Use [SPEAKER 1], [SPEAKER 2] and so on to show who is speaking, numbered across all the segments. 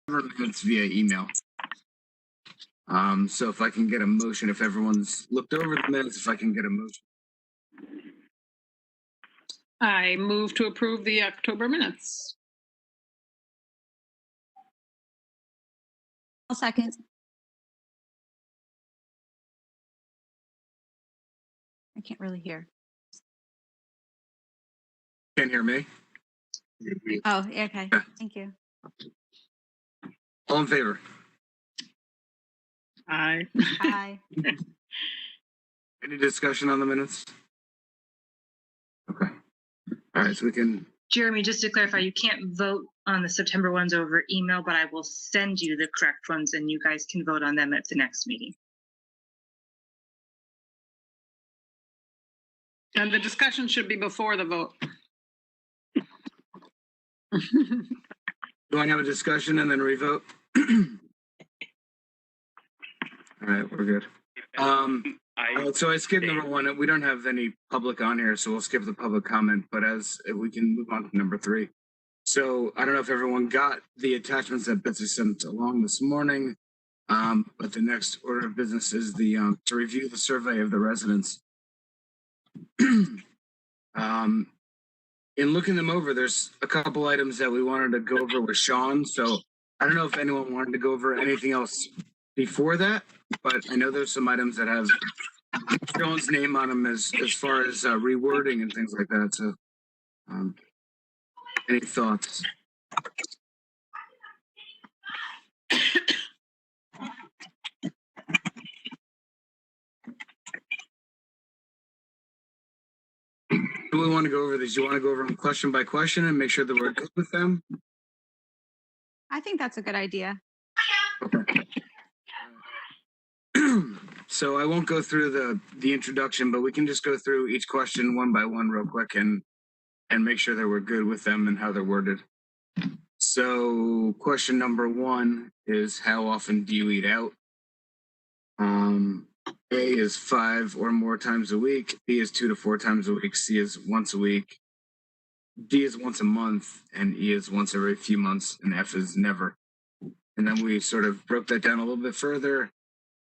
[SPEAKER 1] minutes via email. So if I can get a motion, if everyone's looked over the minutes, if I can get a motion.
[SPEAKER 2] I move to approve the October minutes.
[SPEAKER 3] I'll second. I can't really hear.
[SPEAKER 1] Can't hear me?
[SPEAKER 3] Oh, okay. Thank you.
[SPEAKER 1] All in favor?
[SPEAKER 2] Aye.
[SPEAKER 3] Aye.
[SPEAKER 1] Any discussion on the minutes? Okay. All right, so we can.
[SPEAKER 4] Jeremy, just to clarify, you can't vote on the September ones over email, but I will send you the correct ones and you guys can vote on them at the next meeting.
[SPEAKER 2] And the discussion should be before the vote.
[SPEAKER 1] Do I have a discussion and then revote? All right, we're good. So I skipped number one. We don't have any public on here, so we'll skip the public comment. But as we can move on to number three. So I don't know if everyone got the attachments that Betsy sent along this morning. But the next order of business is the to review the survey of the residents. In looking them over, there's a couple items that we wanted to go over with Sean. So I don't know if anyone wanted to go over anything else before that, but I know there's some items that have Sean's name on them as far as rewording and things like that. So any thoughts? Do we want to go over these? Do you want to go over them question by question and make sure that we're good with them?
[SPEAKER 3] I think that's a good idea.
[SPEAKER 1] Okay. So I won't go through the introduction, but we can just go through each question one by one real quick and make sure that we're good with them and how they're worded. So question number one is, how often do you eat out? A is 5 or more times a week. B is 2 to 4 times a week. C is once a week. D is once a month, and E is once every few months, and F is never. And then we sort of broke that down a little bit further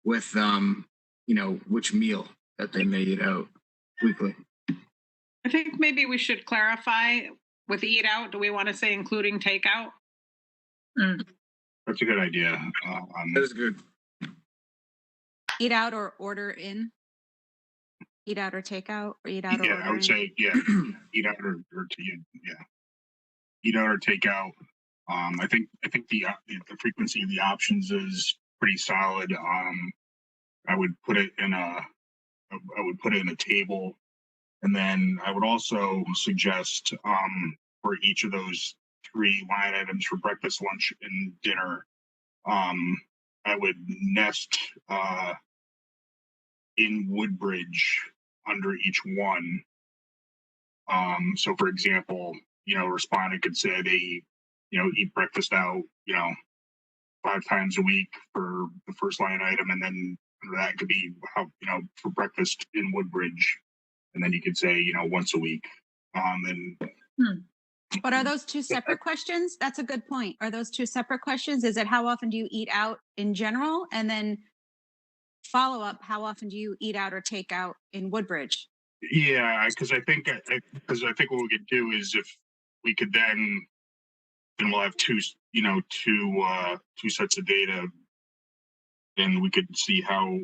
[SPEAKER 1] with, which meal that they may eat out weekly.
[SPEAKER 2] I think maybe we should clarify with eat out. Do we want to say including takeout?
[SPEAKER 5] That's a good idea.
[SPEAKER 1] That is good.
[SPEAKER 3] Eat out or order in? Eat out or take out, or eat out or order
[SPEAKER 5] I would
[SPEAKER 3] in?
[SPEAKER 5] say, eat out or eat out or take out. I think the frequency of the options is pretty solid. I would put it in a table, and then I would also suggest for each of those 3 line items for breakfast, lunch, and dinner, I would nest in Woodbridge under each one. So for example, respondent could say they, eat breakfast out, 5 times a week for the first line item, and then under that could be how, for breakfast in Woodbridge, and then you could say, once a week.
[SPEAKER 3] But are those 2 separate questions? That's a good point. Are those 2 separate questions? Is it how often do you eat out in general? And then follow up, how often do you eat out or take out in Woodbridge?
[SPEAKER 5] Yeah, because I think what we could do is, if we could then we'll have two sets of data, and we could see how,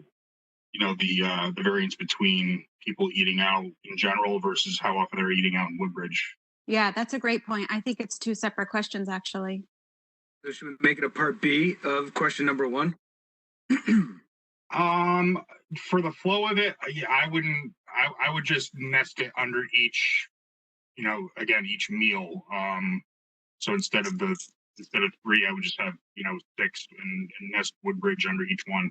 [SPEAKER 5] the variance between people eating out in general versus how often they're eating out in Woodbridge.
[SPEAKER 3] Yeah, that's a great point. I think it's 2 separate questions, actually.
[SPEAKER 1] So should we make it a part B of question number 1?
[SPEAKER 5] For the flow of it, I wouldn't. I would just nest it under each, each meal. So instead of 3, I would just have 6 and nest Woodbridge under each one.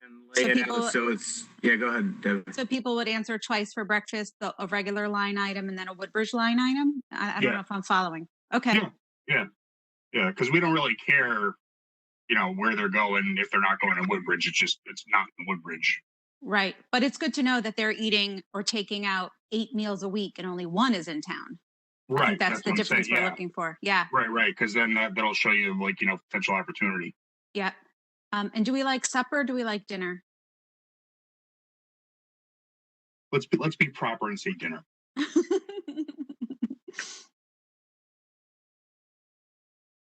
[SPEAKER 1] And lay it out so it's go ahead, Debbie.
[SPEAKER 3] So people would answer twice for breakfast, a regular line item, and then a Woodbridge line item. I don't know if I'm following. Okay.
[SPEAKER 5] Yeah, because we don't really care, where they're going. If they're not going to Woodbridge, it's not in Woodbridge.
[SPEAKER 3] Right. But it's good to know that they're eating or taking out 8 meals a week and only 1 is in town. I
[SPEAKER 5] Right.
[SPEAKER 3] think that's the
[SPEAKER 5] what I'm
[SPEAKER 3] difference
[SPEAKER 5] saying,
[SPEAKER 3] we're
[SPEAKER 5] yeah.
[SPEAKER 3] looking for. Yeah.
[SPEAKER 5] Right. Because then that'll show you like, potential opportunity.
[SPEAKER 3] Yeah. And do we like supper? Or do we like dinner?
[SPEAKER 5] Let's be proper and say dinner.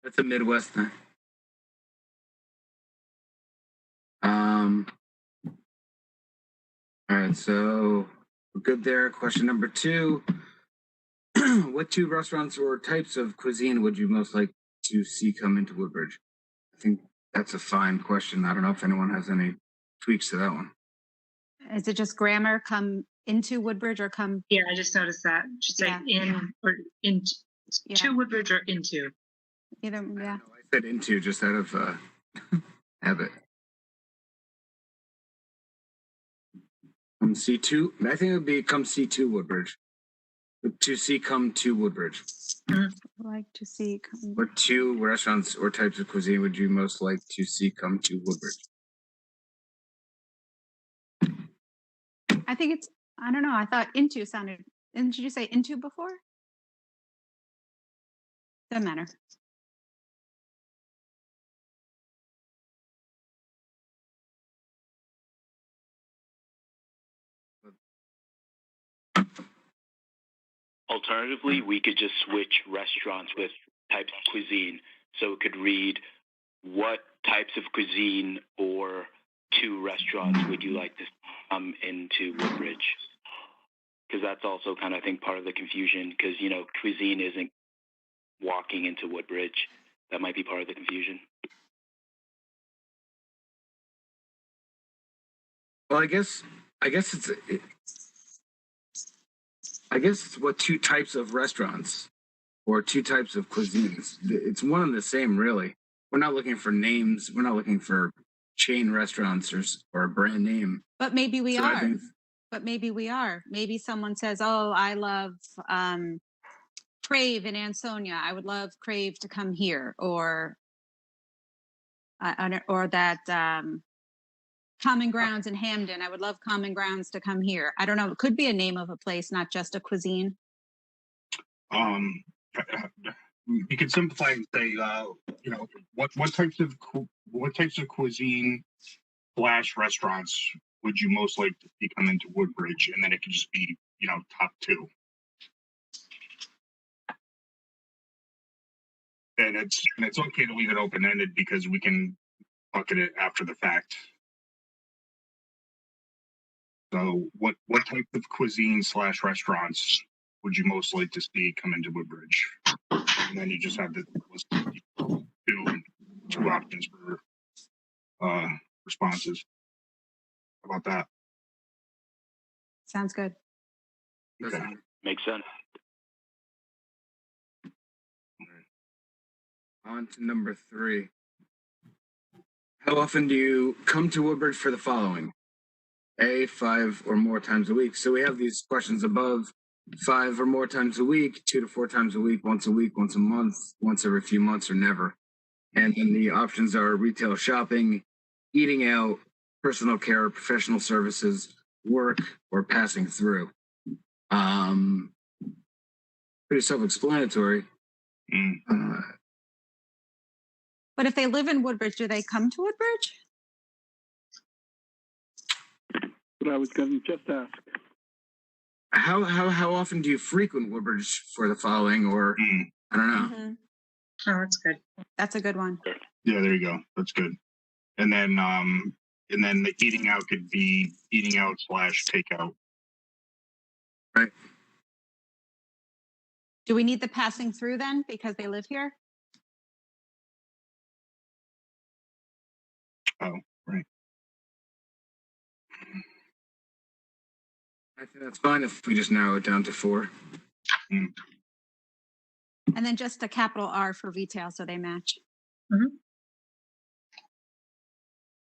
[SPEAKER 1] That's a Midwest thing. All right, so we're good there. Question number 2. What 2 restaurants or types of cuisine would you most like to see come into Woodbridge? I think that's a fine question. I don't know if anyone has any tweaks to that one.
[SPEAKER 3] Is it just grammar come into Woodbridge or come?
[SPEAKER 4] Yeah, I just noticed that. Should say
[SPEAKER 3] Yeah.
[SPEAKER 4] in or in
[SPEAKER 3] Yeah.
[SPEAKER 4] to Woodbridge or into.
[SPEAKER 3] Either, yeah.
[SPEAKER 1] I said into just out of habit. Come C2. I think it would be come C2 Woodbridge. To see come to Woodbridge.
[SPEAKER 3] Like to see. Come.
[SPEAKER 1] What 2 restaurants or types of cuisine would you most like to see come to Woodbridge?
[SPEAKER 3] I think it's. I don't know. I thought into sounded. Did you say into before? Doesn't matter.
[SPEAKER 6] Alternatively, we could just switch restaurants with types of cuisine. So it could read, what types of cuisine or 2 restaurants would you like to come into Woodbridge? Because that's also kind of, I think, part of the confusion, because, cuisine isn't walking into Woodbridge. That might be part of the confusion.
[SPEAKER 1] Well, I guess it's what 2 types of restaurants or 2 types of cuisines. It's one and the same, really. We're not looking for names. We're not looking for chain restaurants or a brand name.
[SPEAKER 3] But maybe we
[SPEAKER 1] So
[SPEAKER 3] are. But maybe we are. Maybe someone says, "Oh, I love Crave in Ansonia. I would love Crave to come here," or that Common Grounds in Hamden. I would love Common Grounds to come here. I don't know. It could be a name of a place, not just a cuisine.
[SPEAKER 5] You could simplify and say, what types of cuisine / restaurants would you most like to see come into Woodbridge, and then it could just be, top 2. And it's okay to leave it open ended because we can bucket it after the fact. So, what type of cuisine / restaurants would you most like to see come into Woodbridge? And then you just have to list 2 options for responses. How about that?
[SPEAKER 3] Sounds good.
[SPEAKER 5] Okay.
[SPEAKER 6] Makes sense.
[SPEAKER 1] On to number 3. How often do you come to Woodbridge for the following? A, 5 or more times a week. So we have these questions above. 5 or more times a week, 2 to 4 times a week, once a month, once every few months, or never. And then the options are retail shopping, eating out, personal care, professional services, work, or passing through. Pretty self-explanatory.
[SPEAKER 3] But if they live in Woodbridge, do they come to Woodbridge?
[SPEAKER 7] What I was going to just ask.
[SPEAKER 1] How often do you frequent Woodbridge for the following, or I don't know.
[SPEAKER 3] Mm-hmm.
[SPEAKER 4] Oh, that's good.
[SPEAKER 3] That's a good one.
[SPEAKER 5] Yeah, there you go. That's good. And then the eating out could be eating out / takeout.
[SPEAKER 1] Right.
[SPEAKER 3] Do we need the passing through then because they live here?
[SPEAKER 5] Oh, right.
[SPEAKER 1] I think that's fine if we just narrow it down to 4.
[SPEAKER 3] And then just a capital R for retail so they match.
[SPEAKER 1] Does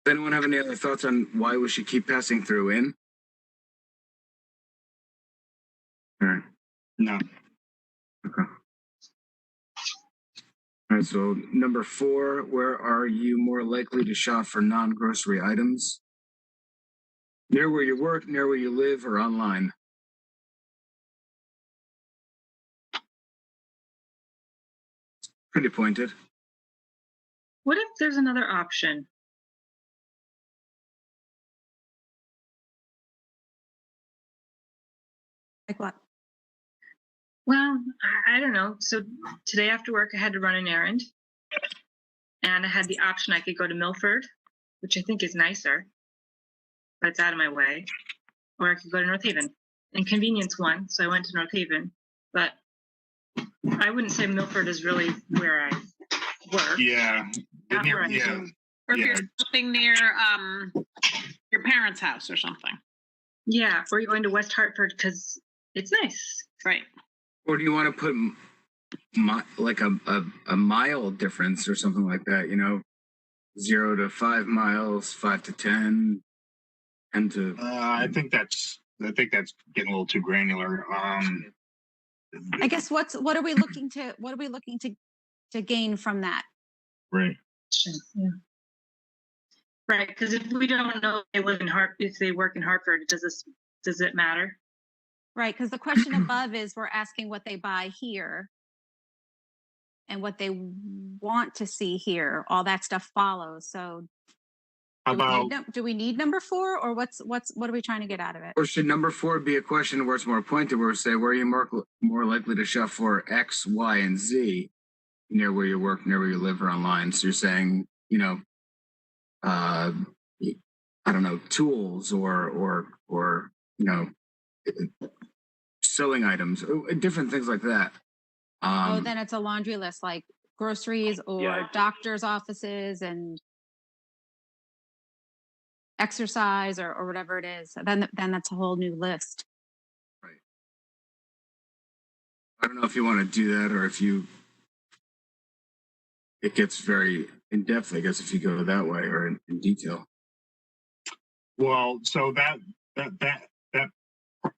[SPEAKER 1] anyone have any other thoughts on why we should keep passing through in? All right.
[SPEAKER 5] No.
[SPEAKER 1] Okay. All right, so number 4, where are you more likely to shop for non-grocery items? Near where you work, near where you live, or online? Pretty pointed.
[SPEAKER 4] What if there's another option?
[SPEAKER 3] Like what?
[SPEAKER 4] Well, I don't know. So today after work, I had to run an errand, and I had the option I could go to Milford, which I think is nicer, but it's out of my way, or I could go to North Haven. Inconvenience one, so I went to North Haven, but I wouldn't say Milford is really where I work.
[SPEAKER 5] Yeah.
[SPEAKER 4] Not where I
[SPEAKER 5] Yeah.
[SPEAKER 4] live.
[SPEAKER 2] Or if
[SPEAKER 5] Yeah.
[SPEAKER 2] you're something near your parents' house or something.
[SPEAKER 4] Yeah, or you're going to West Hartford because it's nice.
[SPEAKER 2] Right.
[SPEAKER 1] Or do you want to put like a mile difference or something like that? 0 to 5 miles, 5 to 10, 10 to.
[SPEAKER 5] I think that's getting a little too granular.
[SPEAKER 3] I guess what are we looking to gain from that?
[SPEAKER 5] Right.
[SPEAKER 4] Yeah. Right, because if we don't know if they work in Hartford, does it matter?
[SPEAKER 3] Right, because the question above is we're asking what they buy here and what they want to see here. All that stuff follows. So
[SPEAKER 5] How about
[SPEAKER 3] do we need number 4, or what are we trying to get out of it?
[SPEAKER 1] Or should number 4 be a question where it's more pointed, where we say, where are you more likely to shop for X, Y, and Z near where you work, near where you live, or online? So you're saying, I don't know, tools or sewing items, different things like that.
[SPEAKER 3] Then it's a laundry list, like groceries or doctor's offices and exercise or whatever it is. Then that's a whole new list.
[SPEAKER 1] Right. I don't know if you want to do that or if it gets very in depth, I guess, if you go that way or in detail.
[SPEAKER 5] Well, so that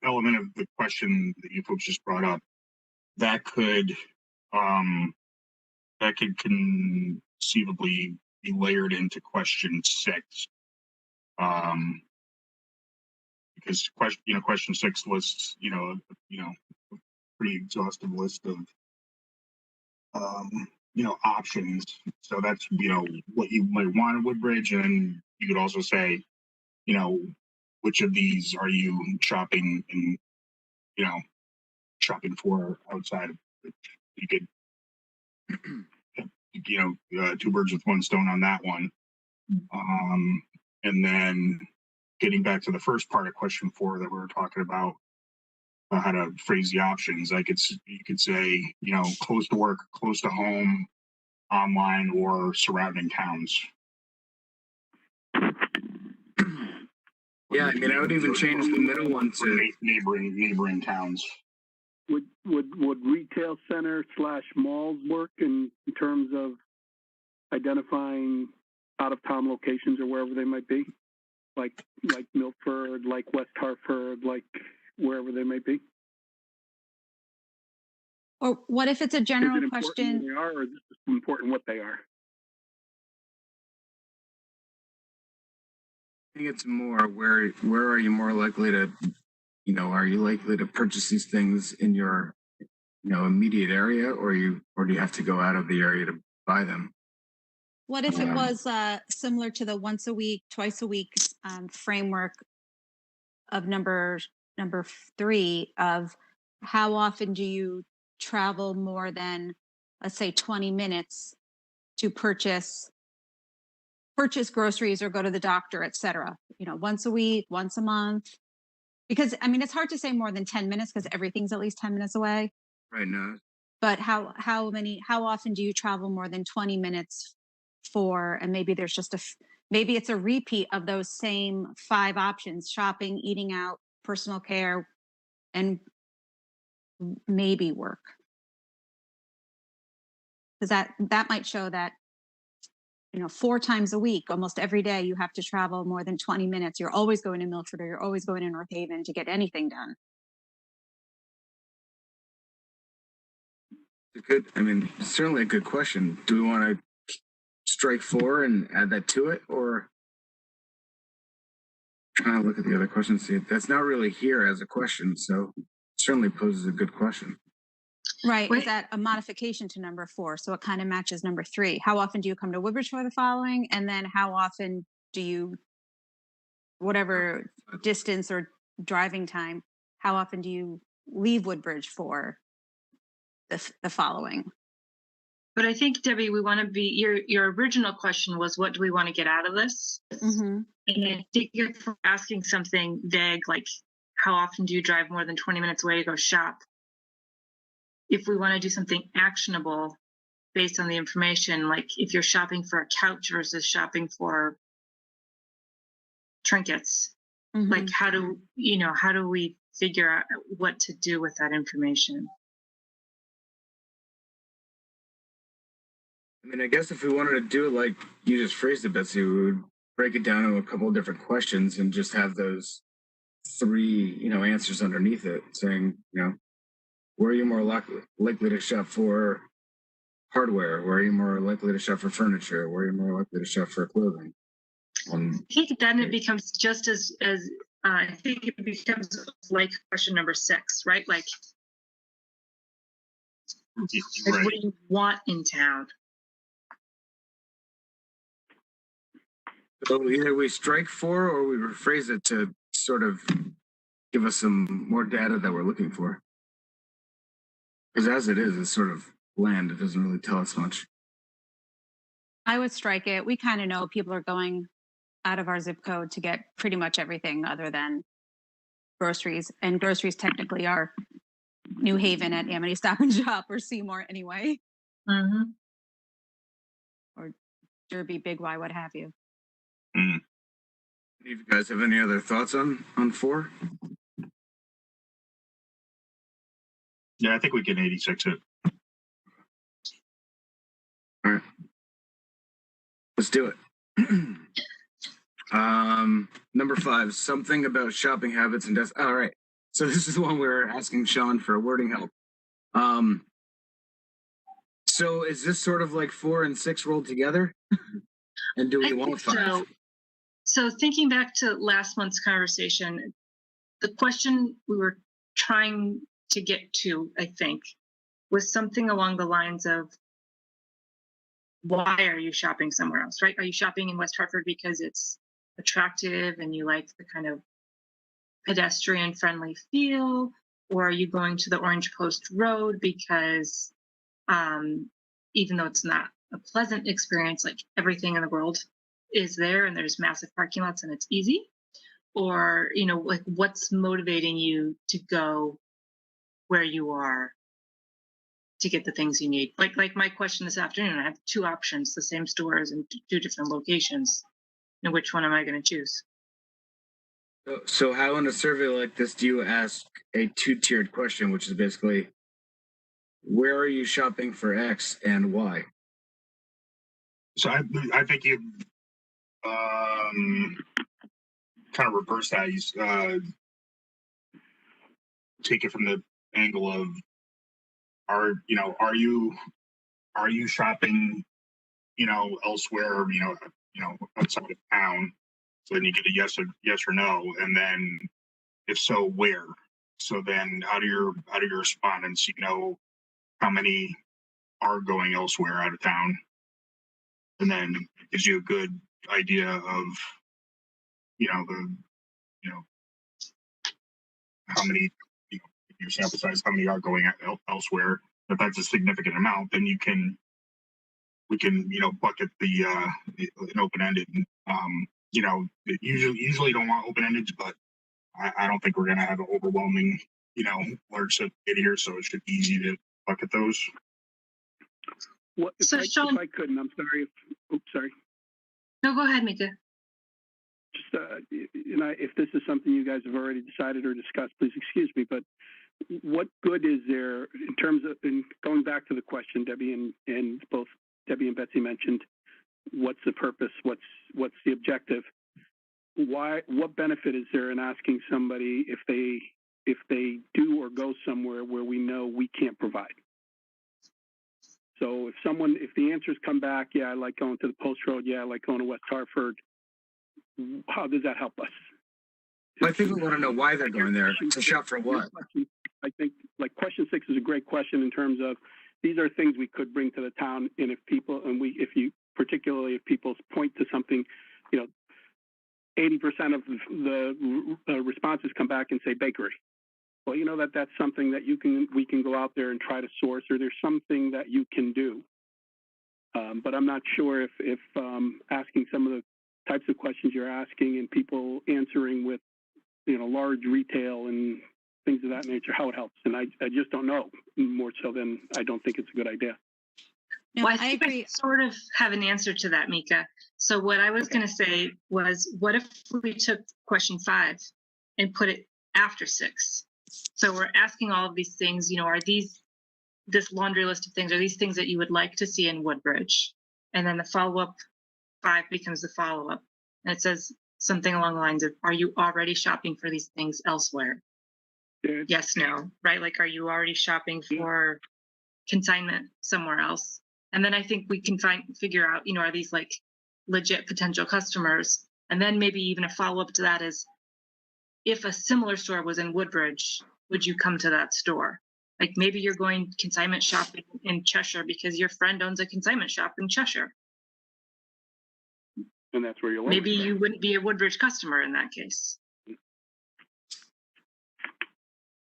[SPEAKER 5] element of the question that you folks just brought up, that could conceivably be layered into question 6. Because question 6 lists, a pretty exhaustive list of options. So that's what you might want in Woodbridge, and you could also say, which of these are you shopping for outside of Woodbridge? You could two birds with one stone on that one. And then getting back to the first part of question 4 that we were talking about, how to phrase the options, you could say, close to work, close to home, online, or surrounding towns.
[SPEAKER 1] Yeah, I mean, I would even change the middle one to
[SPEAKER 5] neighboring towns.
[SPEAKER 7] Would retail center / malls work in terms of identifying out of town locations or wherever they might be, like Milford, like West Hartford, like wherever they may be?
[SPEAKER 3] Or what if it's a general
[SPEAKER 7] Is it
[SPEAKER 3] question?
[SPEAKER 7] important who they are, or is it important what they are?
[SPEAKER 1] I think it's more where are you more likely to, are you likely to purchase these things in your, immediate area, or do you have to go out of the area to buy them?
[SPEAKER 3] What if it was similar to the once a week, twice a week framework of number 3 of how often do you travel more than, let's say, 20 minutes to purchase groceries or go to the doctor, etc. Once a week, once a month. Because I mean, it's hard to say more than 10 minutes because everything's at least 10 minutes away.
[SPEAKER 1] Right now.
[SPEAKER 3] But how often do you travel more than 20 minutes for, and maybe there's just maybe it's a repeat of those same 5 options: shopping, eating out, personal care, and maybe work. Because that might show that 4 times a week, almost every day, you have to travel more than 20 minutes. You're always going to Milford or you're always going to North Haven to get anything done.
[SPEAKER 1] Certainly a good question. Do we want to strike 4 and add that to it, or trying to look at the other questions? See, that's not really here as a question, so it certainly poses a good question.
[SPEAKER 3] Right.
[SPEAKER 4] Wait.
[SPEAKER 3] Is that a modification to number 4? So it kind of matches number 3. How often do you come to Woodbridge for the following? And then how often do you, whatever distance or driving time, how often do you leave Woodbridge for the following?
[SPEAKER 4] But I think, Debbie, we want to be, your original question was, what do we want to get out of this?
[SPEAKER 3] Mm-hmm.
[SPEAKER 4] And I think if we're asking something vague, like how often do you drive more than 20 minutes away to go shop? If we want to do something actionable based on the information, like if you're shopping for a couch versus shopping for trinkets,
[SPEAKER 3] Mm-hmm.
[SPEAKER 4] like how do we figure out what to do with that information?
[SPEAKER 1] I mean, I guess if we wanted to do it like you just phrased it, Betsy, we would break it down into a couple of different questions and just have those 3, answers underneath it, saying, where are you more likely to shop for hardware? Where are you more likely to shop for furniture? Where are you more likely to shop for clothing?
[SPEAKER 4] I think then it becomes just as I think it becomes like question number 6, right? Like
[SPEAKER 5] Right.
[SPEAKER 4] what do you want in town?
[SPEAKER 1] So either we strike 4 or we rephrase it to sort of give us some more data that we're looking for. Because as it is, it's sort of bland. It doesn't really tell us much.
[SPEAKER 3] I would strike it. We kind of know people are going out of our zip code to get pretty much everything other than groceries. And groceries technically are New Haven at Amity Stop and Shop or Seymour anyway,
[SPEAKER 4] Mm-hmm.
[SPEAKER 3] or Derby, Big Y, what have you.
[SPEAKER 1] Do you guys have any other thoughts on 4?
[SPEAKER 5] Yeah, I think we can 86 it.
[SPEAKER 1] All right. Let's do it. Number 5, something about shopping habits and all right. So this is the one we were asking Sean for wording help. So is this sort of like 4 and 6 rolled together? And do we want 5?
[SPEAKER 4] So thinking back to last month's conversation, the question we were trying to get to, I think, was something along the lines of, why are you shopping somewhere else, right? Are you shopping in West Hartford because it's attractive and you like the kind of pedestrian friendly feel? Or are you going to the Orange Post Road because even though it's not a pleasant experience, like everything in the world is there and there's massive parking lots and it's easy? Or, like what's motivating you to go where you are to get the things you need? Like my question this afternoon, I have 2 options, the same stores in 2 different locations. And which one am I going to choose?
[SPEAKER 1] So how in a survey like this do you ask a 2-tiered question, which is basically, where are you shopping for X and why?
[SPEAKER 5] So I think you kind of reverse that. You take it from the angle of, are you shopping elsewhere outside of town? So then you get a yes or no, and then if so, where? So then out of your respondents, how many are going elsewhere out of town, and then it gives you a good idea of how many, your sample size, how many are going elsewhere. If that's a significant amount, then we can bucket the an open-ended. Usually don't want open-ended, but I don't think we're going to have an overwhelming large set here, so it should be easy to bucket those.
[SPEAKER 7] What if,
[SPEAKER 4] So, Sean,
[SPEAKER 7] if I couldn't, I'm sorry. Sorry.
[SPEAKER 4] No, go ahead, Mika.
[SPEAKER 7] Just, if this is something you guys have already decided or discussed, please excuse me, but what good is there in terms of, in going back to the question Debbie and both Debbie and Betsy mentioned, what's the purpose? What's the objective? What benefit is there in asking somebody if they do or go somewhere where we know we can't provide? So if the answers come back, yeah, I like going to the Post Road, yeah, I like going to West Hartford, how does that help us?
[SPEAKER 1] I think we want to know why they're going there. To shop for what?
[SPEAKER 7] I think like question 6 is a great question in terms of these are things we could bring to the town, and if people particularly if people point to something, 80% of the responses come back and say bakery. Well, that's something that we can go out there and try to source, or there's something that you can do. But I'm not sure if asking some of the types of questions you're asking and people answering with, large retail and things of that nature, how it helps. And I just don't know. More so than I don't think it's a good idea.
[SPEAKER 3] No,
[SPEAKER 4] Well,
[SPEAKER 3] I
[SPEAKER 4] think
[SPEAKER 3] agree.
[SPEAKER 4] I sort of have an answer to that, Mika. So what I was going to say was, what if we took question 5 and put it after 6? So we're asking all of these things, are this laundry list of things, are these things that you would like to see in Woodbridge? And then the follow-up 5 becomes the follow-up. And it says something along the lines of, are you already shopping for these things elsewhere?
[SPEAKER 7] Yeah.
[SPEAKER 4] Yes, no, right? Like, are you already shopping for consignment somewhere else? And then I think we can figure out, are these like legit potential customers? And then maybe even a follow-up to that is, if a similar store was in Woodbridge, would you come to that store? Like maybe you're going consignment shopping in Cheshire because your friend owns a consignment shop in Cheshire.
[SPEAKER 7] And that's where you'll
[SPEAKER 4] Maybe you wouldn't be a Woodbridge customer in that case.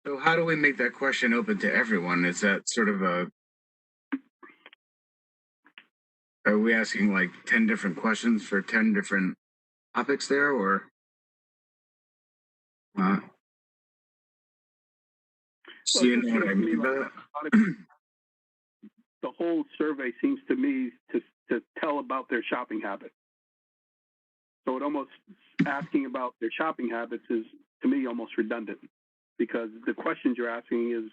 [SPEAKER 1] So how do we make that question open to everyone? Is that sort of are we asking like 10 different questions for 10 different topics there, or? So you know what I mean by that?
[SPEAKER 7] The whole survey seems to me to tell about their shopping habits. So it almost asking about their shopping habits is, to me, almost redundant, because the questions you're asking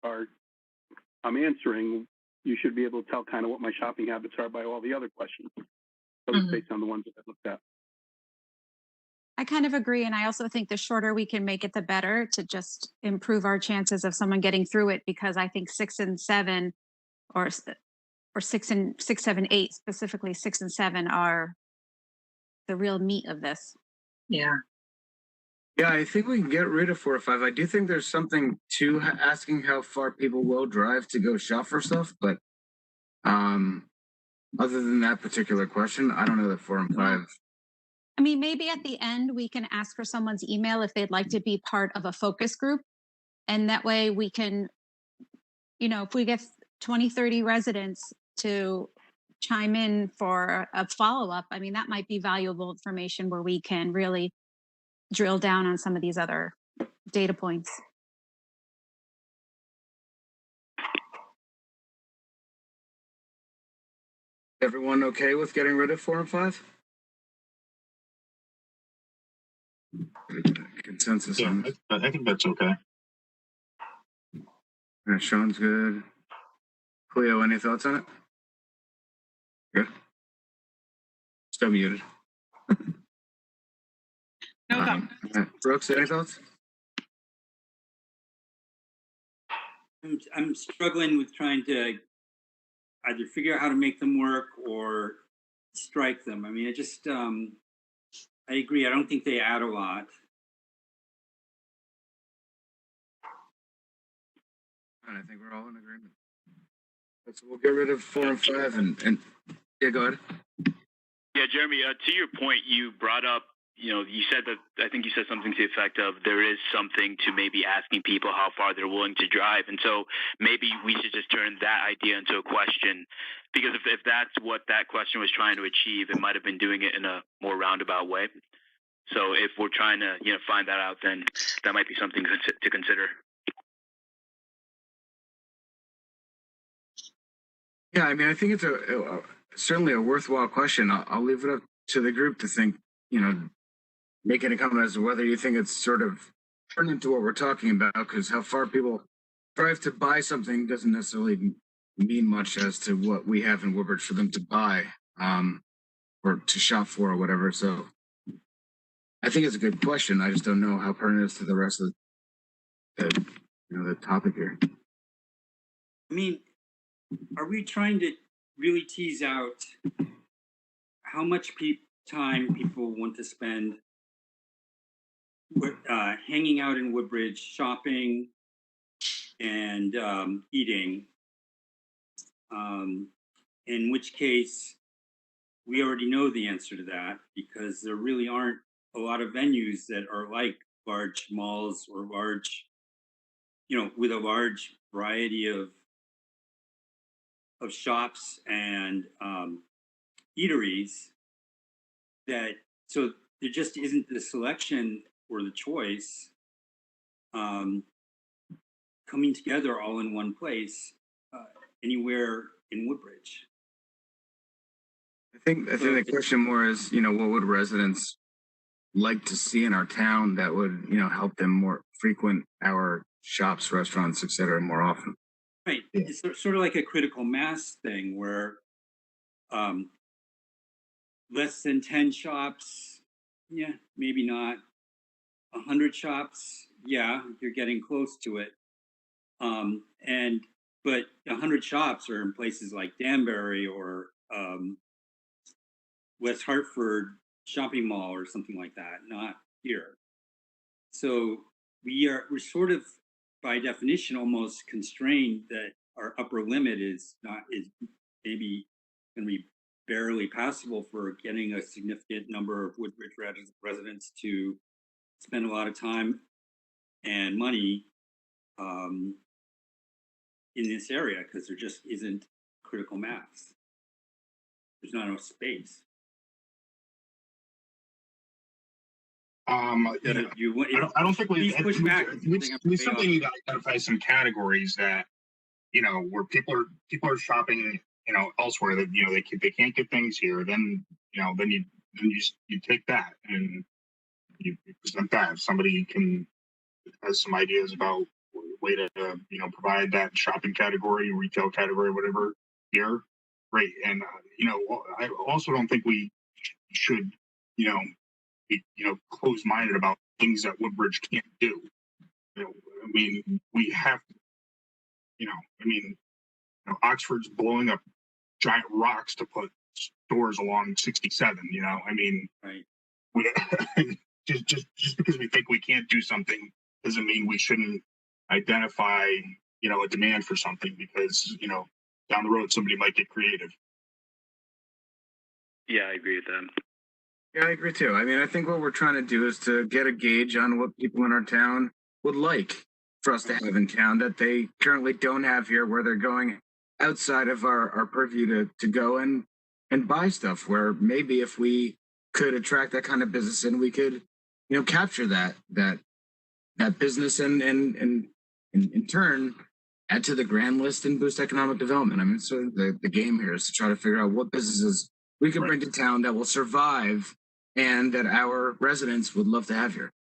[SPEAKER 7] I'm answering. You should be able to tell kind of what my shopping habits are by all the other questions, at least based on the ones that I looked at.
[SPEAKER 3] I kind of agree. And I also think the shorter we can make it, the better, to just improve our chances of someone getting through it, because I think 6 and 7 or 6, 7, 8, specifically 6 and 7 are the real meat of this.
[SPEAKER 4] Yeah.
[SPEAKER 1] Yeah, I think we can get rid of 4 or 5. I do think there's something to asking how far people will drive to go shop for stuff, but other than that particular question, I don't know that 4 and 5.
[SPEAKER 3] I mean, maybe at the end we can ask for someone's email if they'd like to be part of a focus group. And that way we can, if we get 20, 30 residents to chime in for a follow-up, I mean, that might be valuable information where we can really drill down on some of these other data points.
[SPEAKER 1] Everyone okay with getting rid of 4 and 5? Consensus
[SPEAKER 5] Yeah,
[SPEAKER 1] on it.
[SPEAKER 5] I think that's okay.
[SPEAKER 1] Yeah, Sean's good. Cleo, any thoughts on it? Good. Still muted.
[SPEAKER 2] No thoughts.
[SPEAKER 1] Brooks, any thoughts?
[SPEAKER 8] I'm struggling with trying to either figure out how to make them work or strike them. I mean, I agree. I don't think they add a lot.
[SPEAKER 1] And I think we're all in agreement. So we'll get rid of 4 and 5 and yeah, go ahead.
[SPEAKER 6] Yeah, Jeremy, to your point, you brought up, you said that, I think you said something to the effect of there is something to maybe asking people how far they're willing to drive. And so maybe we should just turn that idea into a question, because if that's what that question was trying to achieve, it might have been doing it in a more roundabout way. So if we're trying to, find that out, then that might be something to consider.
[SPEAKER 1] Yeah, I mean, I think it's certainly a worthwhile question. I'll leave it up to the group to think, making a comment as to whether you think it's sort of turned into what we're talking about, because how far people drive to buy something doesn't necessarily mean much as to what we have in Woodbridge for them to buy or to shop for or whatever. So I think it's a good question. I just don't know how pertinent it is to the rest of the topic here.
[SPEAKER 8] I mean, are we trying to really tease out how much time people want to spend hanging out in Woodbridge, shopping, and eating, in which case we already know the answer to that, because there really aren't a lot of venues that are like large malls or large, with a large variety of shops and eateries. That so there just isn't the selection or the choice coming together all in one place anywhere in Woodbridge.
[SPEAKER 1] I think the question more is, what would residents like to see in our town that would, help them more frequent our shops, restaurants, et cetera, more often?
[SPEAKER 8] Right. Yeah. It's sort of like a critical mass thing where less than 10 shops, yeah, maybe not. 100 shops, yeah, you're getting close to it. But 100 shops are in places like Danbury or West Hartford shopping mall or something like that, not here. So we're sort of by definition almost constrained that our upper limit is maybe going to be barely passable for getting a significant number of Woodbridge residents to spend a lot of time and money in this area, because there just isn't critical mass. There's not enough space.
[SPEAKER 5] I don't think we simply need to identify some categories that, where people are shopping, elsewhere that, they can't get things here. Then, then you take that and you present that. If somebody has some ideas about a way to, provide that shopping category, retail category, whatever here, great. And, I also don't think we should, be, closed-minded about things that Woodbridge can't do. I mean, we have to, Oxford's blowing up giant rocks to put stores along 67.
[SPEAKER 8] Right.
[SPEAKER 5] Just because we think we can't do something doesn't mean we shouldn't identify, a demand for something, because, down the road somebody might get creative.
[SPEAKER 6] Yeah, I agree with that.
[SPEAKER 1] Yeah, I agree too. I think what we're trying to do is to get a gauge on what people in our town would like for us to have in town that they currently don't have here, where they're going outside of our purview to go and buy stuff, where maybe if we could attract that kind of business in, we could, capture that business and in turn add to the grand list and boost economic development. So the game here is to try to figure out what businesses we can bring to town that will survive and that our residents would love to have here.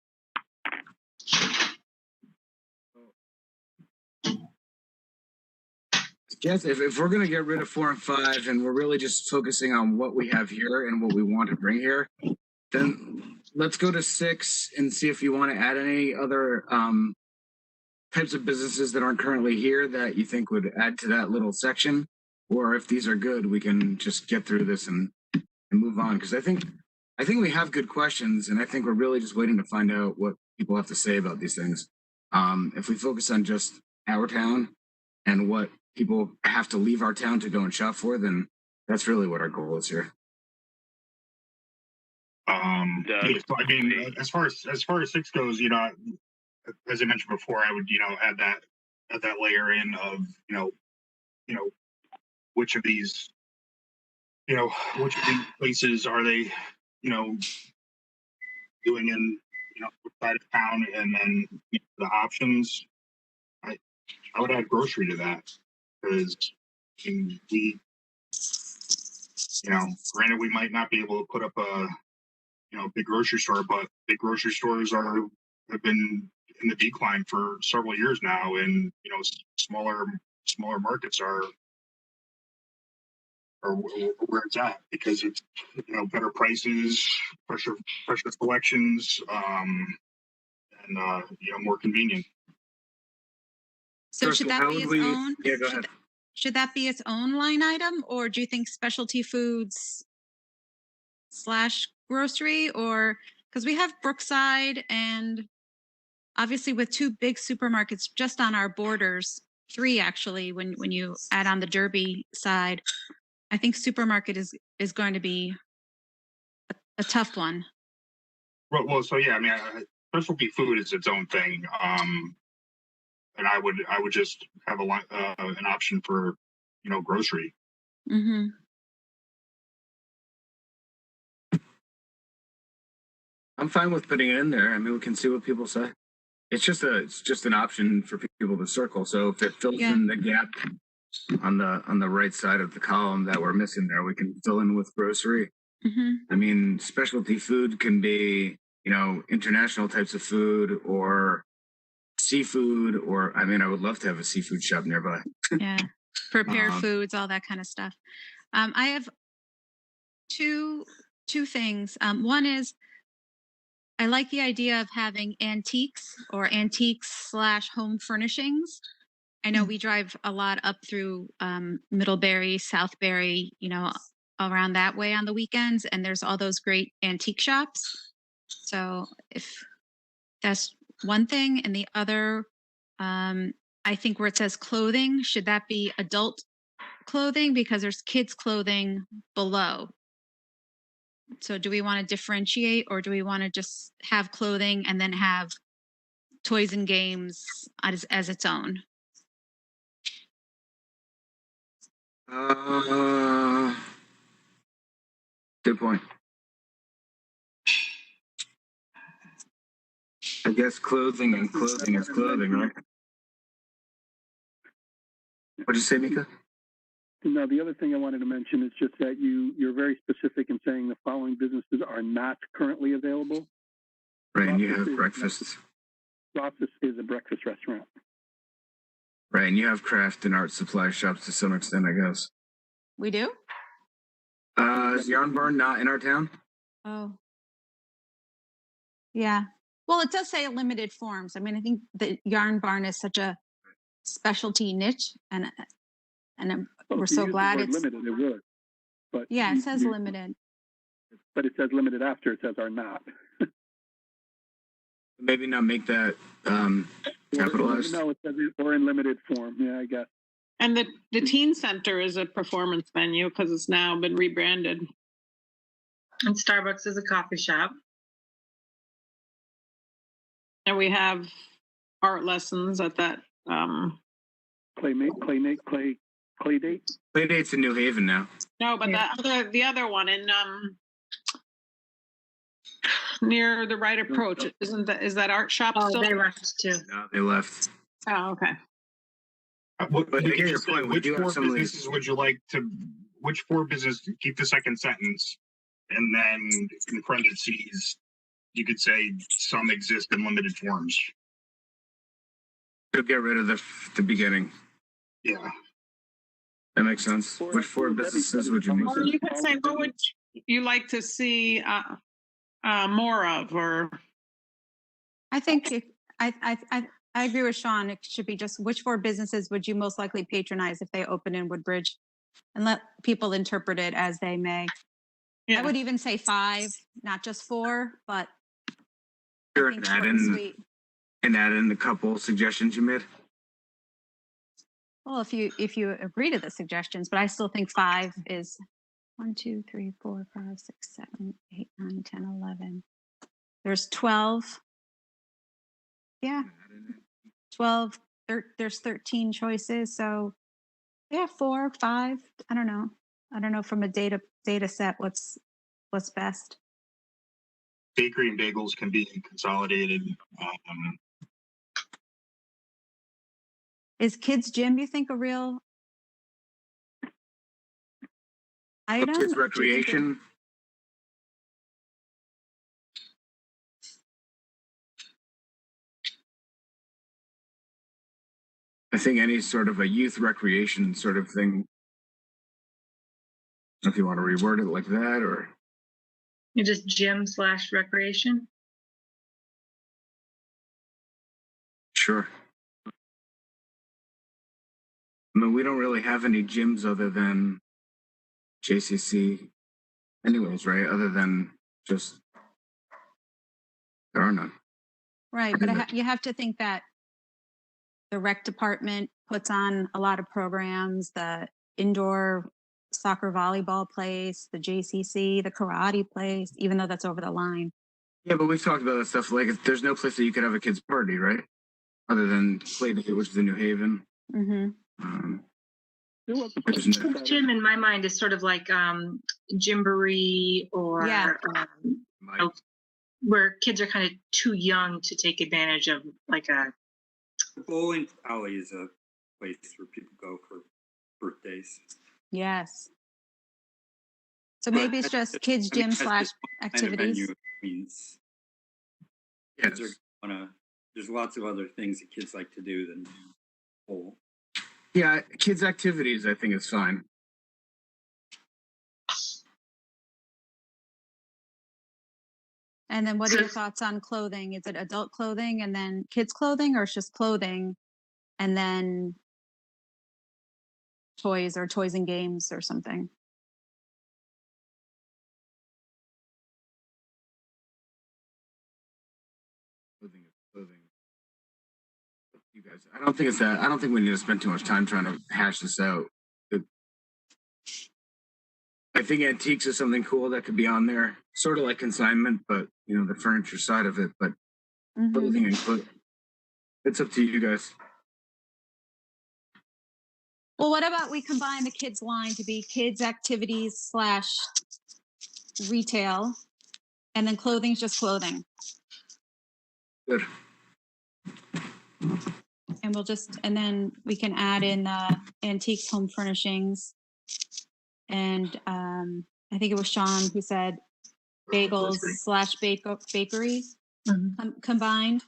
[SPEAKER 1] Yes, if we're going to get rid of 4 and 5 and we're really just focusing on what we have here and what we want to bring here, then let's go to 6 and see if you want to add any other types of businesses that aren't currently here that you think would add to that little section. Or if these are good, we can just get through this and move on. Because I think we have good questions, and I think we're really just waiting to find out what people have to say about these things. If we focus on just our town and what people have to leave our town to go and shop for, then that's really what our goal is here.
[SPEAKER 5] As far as 6 goes, as I mentioned before, I would, add that layer in of, which of these places are they, doing in, outside of town, and then the options. I would add grocery to that, because we, granted, we might not be able to put up a, big grocery store, but big grocery stores have been in the decline for several years now, and smaller markets are where it's at, because it's better prices, fresher selections, and more convenient.
[SPEAKER 3] So should that be its own?
[SPEAKER 1] Yeah, go ahead.
[SPEAKER 3] Should that be its own line item, or do you think specialty foods / grocery, or because we have Brookside and obviously with two big supermarkets just on our borders, three actually, when you add on the Derby side, I think supermarket is going to be a tough one.
[SPEAKER 5] Well, so yeah, I mean, specialty food is its own thing. And I would just have an option for, grocery.
[SPEAKER 3] Mm-hmm.
[SPEAKER 1] I'm fine with putting it in there. I mean, we can see what people say. It's just an option for people to circle. So if it fills in the gap on the right side of the column that we're missing there, we can fill in with grocery.
[SPEAKER 3] Mm-hmm.
[SPEAKER 1] I mean, specialty food can be, international types of food or seafood, or I mean, I would love to have a seafood shop nearby.
[SPEAKER 3] Yeah, prepared foods, all that kind of stuff. I have two things. One is I like the idea of having antiques or antiques/home furnishings. I know we drive a lot up through Middlebury, Southbury, around that way on the weekends, and there's all those great antique shops. So if that's one thing, and the other, I think where it says clothing, should that be adult clothing because there's kids clothing below? So do we want to differentiate, or do we want to just have clothing and then have toys and games as its own?
[SPEAKER 1] Good point. I guess clothing is clothing, right? What'd you say, Mika?
[SPEAKER 7] No, the other thing I wanted to mention is just that you're very specific in saying the following businesses are not currently available.
[SPEAKER 1] Right, and you have breakfast.
[SPEAKER 7] Ross's is a breakfast restaurant.
[SPEAKER 1] Right, and you have craft and art supply shops to some extent, I guess.
[SPEAKER 3] We do?
[SPEAKER 1] Is Yarn Barn not in our town?
[SPEAKER 3] Oh. Yeah. Well, it does say limited forms. I mean, I think the Yarn Barn is such a specialty niche, and we're so glad it's
[SPEAKER 7] limited. It would, but
[SPEAKER 3] yeah, it says limited.
[SPEAKER 7] But it says limited after it says are not.
[SPEAKER 1] Maybe not make that capitalized.
[SPEAKER 7] No, it says or in limited form. Yeah, I guess.
[SPEAKER 2] And the teen center is a performance venue because it's now been rebranded.
[SPEAKER 4] And Starbucks is a coffee shop.
[SPEAKER 2] And we have art lessons at that.
[SPEAKER 7] Clay date.
[SPEAKER 1] Play date's in New Haven now.
[SPEAKER 2] No, but the other one in near the right approach, is that art shop still?
[SPEAKER 4] They left too.
[SPEAKER 1] No, they left.
[SPEAKER 2] Oh, okay.
[SPEAKER 1] But I get your point. We do have some
[SPEAKER 5] businesses would you like to? Which four businesses? Keep the second sentence, and then in parentheses, you could say some exist in limited forms.
[SPEAKER 1] To get rid of the beginning.
[SPEAKER 5] Yeah,
[SPEAKER 1] that makes sense. Which four businesses would you make?
[SPEAKER 2] Or you could say, what would you like to see more of? Or
[SPEAKER 3] I think I agree with Sean. It should be just which four businesses would you most likely patronize if they open in Woodbridge, and let people interpret it as they may. Yeah. I would even say 5, not just 4, but
[SPEAKER 1] sure, and add in the couple suggestions you made.
[SPEAKER 3] Well, if you agree to the suggestions, but I still think 5 is 1, 2, 3, 4, 5, 6, 7, 8, 9, 10, 11. There's 12. Yeah. 12. There's 13 choices. So yeah, 4, 5. I don't know from a data set what's best.
[SPEAKER 5] Bakery and bagels can be consolidated.
[SPEAKER 3] Is Kids Gym, you think, a real item?
[SPEAKER 1] Kids recreation. I think any sort of a youth recreation sort of thing. If you want to reword it like that, or
[SPEAKER 4] you just gym/recreation.
[SPEAKER 1] Sure. I mean, we don't really have any gyms other than JCC, anyways, right? Other than just there are none.
[SPEAKER 3] Right, but you have to think that the rec department puts on a lot of programs, the indoor soccer volleyball place, the JCC, the karate place, even though that's over the line.
[SPEAKER 1] Yeah, but we've talked about that stuff. Like, there's no place that you could have a kids' party, right? Other than Playdate, which is in New Haven.
[SPEAKER 3] Mm-hmm.
[SPEAKER 1] There's no-
[SPEAKER 4] Gym in my mind is sort of like Gymboree or
[SPEAKER 3] Yeah.
[SPEAKER 1] Mike.
[SPEAKER 4] where kids are kind of too young to take advantage of like a
[SPEAKER 8] The bowling alley is a place where people go for birthdays.
[SPEAKER 3] Yes. So maybe it's just kids' gym /
[SPEAKER 8] Kind of
[SPEAKER 3] activities.
[SPEAKER 8] venue means
[SPEAKER 1] Yes.
[SPEAKER 8] kids are there's lots of other things that kids like to do than bowl.
[SPEAKER 1] Yeah, kids' activities, I think, is fine.
[SPEAKER 3] And then what are your thoughts on clothing? Is it adult clothing and then kids' clothing, or it's just clothing and then toys or toys and games or something?
[SPEAKER 1] Clothing. You guys, I don't think it's that. I don't think we need to spend too much time trying to hash this out. I think antiques is something cool that could be on there, sort of like consignment, but you know, the furniture side of it. But clothing and clothing, it's up to you guys.
[SPEAKER 3] Well, what about we combine the kids line to be kids activities / retail, and then clothing is just clothing.
[SPEAKER 1] Good.
[SPEAKER 3] And then we can add in antiques, home furnishings, and I think it was Sean who said bagels / bakeries combined.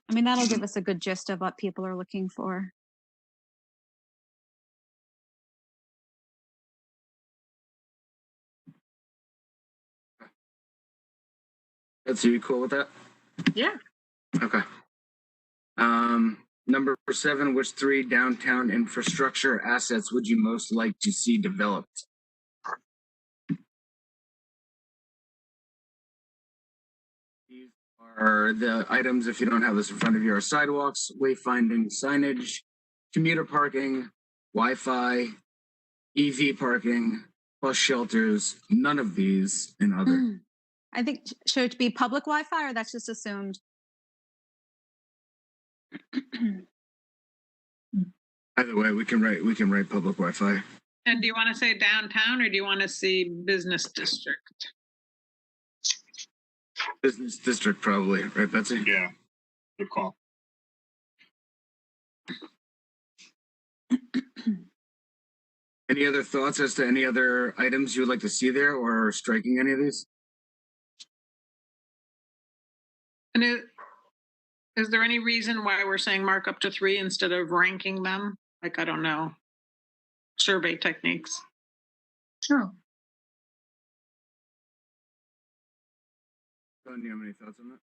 [SPEAKER 3] I mean, that'll give us a good gist of what people are looking for.
[SPEAKER 1] That's you cool with that?
[SPEAKER 4] yeah.
[SPEAKER 1] Okay. Number 7, which 3 downtown infrastructure assets would you most like to see developed? These are the items, if you don't have this in front of you, are sidewalks, wayfinding, signage, commuter parking, Wi-Fi, EV parking, bus shelters, none of these and other.
[SPEAKER 3] I think, should it be public Wi-Fi, or that's just assumed?
[SPEAKER 1] Either way, we can write public Wi-Fi.
[SPEAKER 2] And do you want to say downtown, or do you want to see business district?
[SPEAKER 1] Business district, probably, right, Betsy?
[SPEAKER 5] Yeah, good call.
[SPEAKER 1] Any other thoughts as to any other items you would like to see there, or striking any of these?
[SPEAKER 2] And is there any reason why we're saying mark up to 3 instead of ranking them? Like, I don't know, survey techniques.
[SPEAKER 4] Oh.
[SPEAKER 1] Don, do you have any thoughts on that?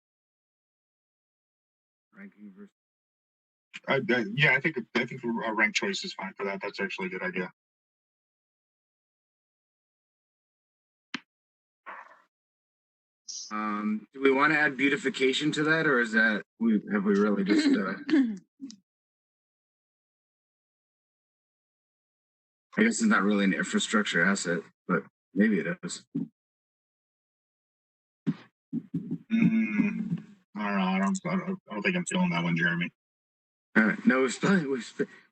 [SPEAKER 1] Ranking versus.
[SPEAKER 5] Yeah, I think a rank choice is fine for that. That's actually a good idea.
[SPEAKER 1] Do we want to add beautification to that, or is that have we really just? I guess it's not really an infrastructure asset, but maybe it is.
[SPEAKER 5] I don't know. I don't think I'm feeling that one, Jeremy.
[SPEAKER 1] All right. No,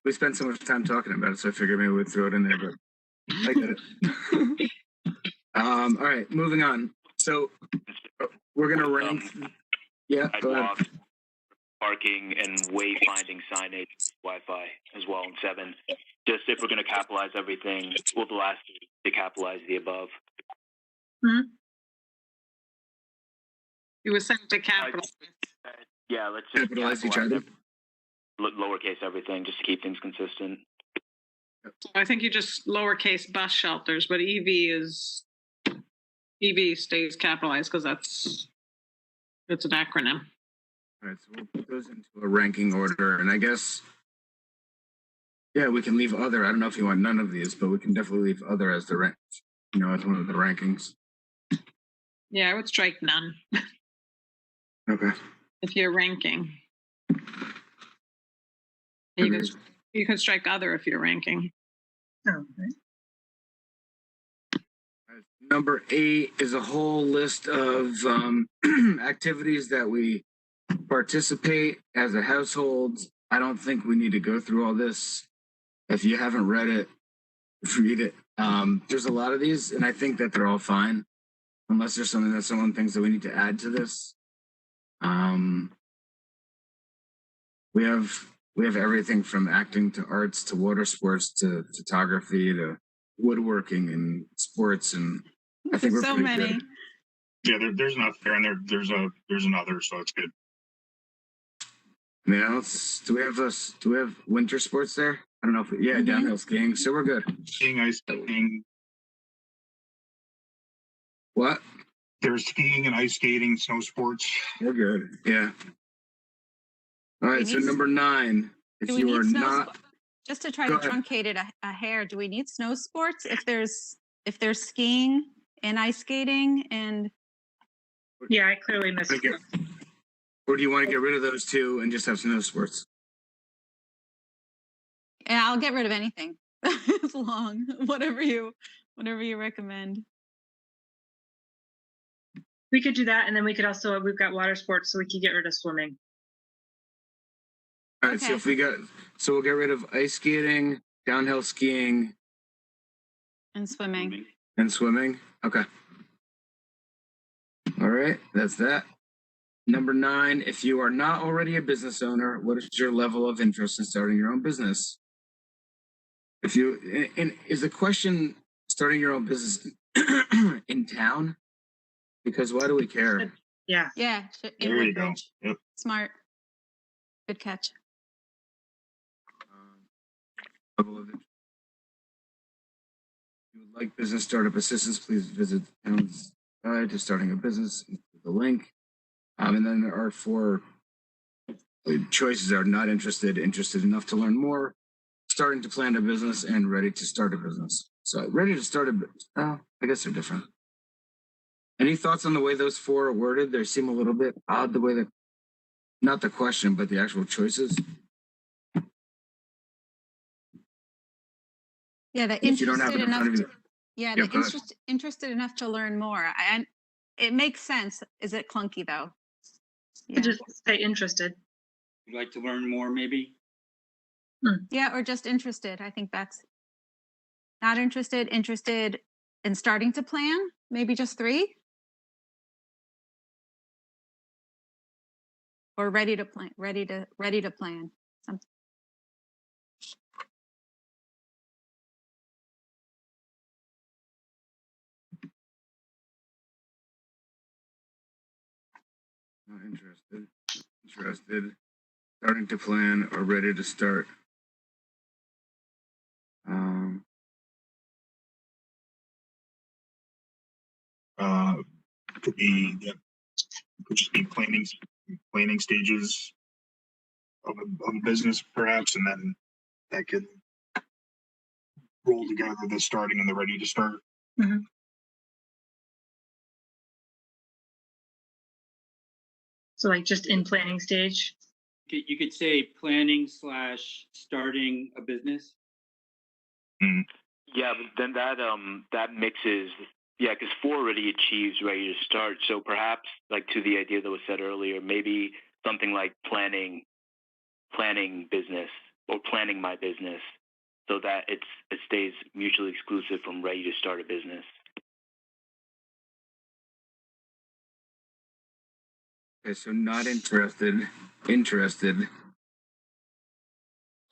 [SPEAKER 1] we spent so much time talking about it, so I figured maybe we'd throw it in there, but I get it. All right, moving on. So we're gonna rank. Yeah, go ahead.
[SPEAKER 6] Sidewalks, parking, and wayfinding signage, Wi-Fi as well in 7. Just if we're going to capitalize everything, we'll the last to capitalize the above.
[SPEAKER 2] It was sent to capital.
[SPEAKER 6] Yeah, let's just
[SPEAKER 1] Capitalize each other.
[SPEAKER 6] Lowercase everything, just to keep things consistent.
[SPEAKER 2] I think you just lowercase bus shelters, but EV stays capitalized because it's an acronym.
[SPEAKER 1] All right, so we'll put those into a ranking order, and I guess, yeah, we can leave other. I don't know if you want none of these, but we can definitely leave other as the rank. You know, as one of the rankings.
[SPEAKER 2] Yeah, I would strike none.
[SPEAKER 1] Okay.
[SPEAKER 2] if you're ranking.
[SPEAKER 1] Agreed.
[SPEAKER 2] You can strike other if you're ranking.
[SPEAKER 4] Oh, right.
[SPEAKER 1] Number 8 is a whole list of activities that we participate as a household. I don't think we need to go through all this. If you haven't read it, read it. There's a lot of these, and I think that they're all fine, unless there's something that someone thinks that we need to add to this. We have everything from acting to arts to water sports to photography to woodworking and sports, and I think we're
[SPEAKER 3] So
[SPEAKER 1] pretty
[SPEAKER 3] many.
[SPEAKER 1] good.
[SPEAKER 5] Yeah, there's enough there, and there's another, so it's good.
[SPEAKER 1] Now, do we have winter sports there? I don't know if downhill skiing, so we're good.
[SPEAKER 5] Skiing, ice skating.
[SPEAKER 1] What?
[SPEAKER 5] There's skiing and ice skating, snow sports.
[SPEAKER 1] We're good. Yeah. All right.
[SPEAKER 3] We
[SPEAKER 1] So
[SPEAKER 3] need-
[SPEAKER 1] number 9, if
[SPEAKER 3] Do we
[SPEAKER 1] you
[SPEAKER 3] need
[SPEAKER 1] are
[SPEAKER 3] snow
[SPEAKER 1] not,
[SPEAKER 3] just to try
[SPEAKER 1] Go
[SPEAKER 3] to
[SPEAKER 1] ahead.
[SPEAKER 3] truncate it a hair, do we need snow sports if there's skiing and ice skating and
[SPEAKER 4] Yeah, I clearly missed
[SPEAKER 1] Okay.
[SPEAKER 4] it.
[SPEAKER 1] or do you want to get rid of those 2 and just have snow sports?
[SPEAKER 3] yeah, I'll get rid of anything. It's long. Whatever you recommend.
[SPEAKER 4] We could do that, and then we could also, we've got water sports, so we could get rid of swimming.
[SPEAKER 1] All right. So
[SPEAKER 3] Okay.
[SPEAKER 1] we'll get rid of ice skating, downhill skiing,
[SPEAKER 3] And swimming.
[SPEAKER 1] and swimming. Okay. All right. That's that. Number 9, if you are not already a business owner, what is your level of interest in starting your own business? If you, and is the question starting your own business in town? Because why do we care?
[SPEAKER 4] Yeah.
[SPEAKER 3] Yeah. In
[SPEAKER 5] There you go.
[SPEAKER 3] Woodbridge.
[SPEAKER 5] Yep.
[SPEAKER 3] Smart. Good catch.
[SPEAKER 1] Level of interest. If you would like business startup assistance, please visit the town's guide to starting a business. The link. And then there are 4 choices: are not interested, interested enough to learn more, starting to plan a business, and ready to start a business. So ready to start a business. I guess they're different. Any thoughts on the way those 4 are worded? They seem a little bit odd the way that, not the question, but the actual choices.
[SPEAKER 3] Yeah, the
[SPEAKER 1] If you don't have
[SPEAKER 3] interested
[SPEAKER 1] it in
[SPEAKER 3] enough.
[SPEAKER 1] front of you,
[SPEAKER 3] Yeah,
[SPEAKER 1] Yeah,
[SPEAKER 3] the
[SPEAKER 1] go ahead.
[SPEAKER 3] interested enough to learn more. And it makes sense. Is it clunky though?
[SPEAKER 4] We
[SPEAKER 3] Yeah.
[SPEAKER 4] just say interested.
[SPEAKER 8] You'd like to learn more, maybe?
[SPEAKER 3] Yeah, or just interested. I think that's not interested, interested in starting to plan. Maybe just 3. Or ready to plan, ready to plan.
[SPEAKER 1] not interested, interested, starting to plan, or ready to start.
[SPEAKER 5] Could be, could just be planning stages of a business, perhaps, and then that could roll together the starting and the ready to start.
[SPEAKER 4] So like just in planning stage.
[SPEAKER 8] You could say planning / starting a business.
[SPEAKER 6] Yeah, but then that mixes. Yeah, because 4 already achieves ready to start. So perhaps, like to the idea that was said earlier, maybe something like planning business or planning my business, so that it stays mutually exclusive from ready to start a business.
[SPEAKER 1] Okay, so not interested, interested,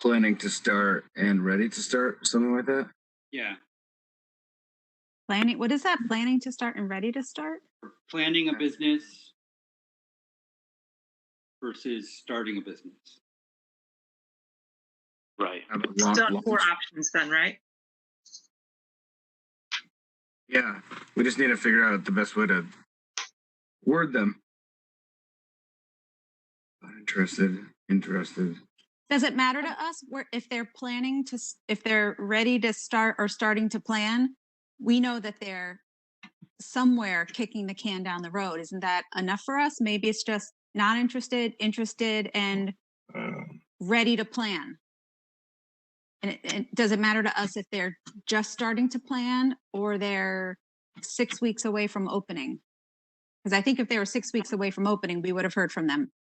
[SPEAKER 1] planning to start, and ready to start, something like that.
[SPEAKER 8] Yeah.
[SPEAKER 3] Planning. What is that? Planning to start and ready to start?
[SPEAKER 8] Planning a business versus starting a business.
[SPEAKER 6] Right.
[SPEAKER 1] How about
[SPEAKER 4] Still have
[SPEAKER 1] launch?
[SPEAKER 4] 4 options then, right?
[SPEAKER 1] Yeah, we just need to figure out the best way to word them. Not interested, interested.
[SPEAKER 3] Does it matter to us where if they're planning to, if they're ready to start or starting to plan, we know that they're somewhere kicking the can down the road. Isn't that enough for us? Maybe it's just not interested, interested, and ready to plan. And does it matter to us if they're just starting to plan or they're 6 weeks away from opening? Because I think if they were 6 weeks away from opening, we would have heard from them.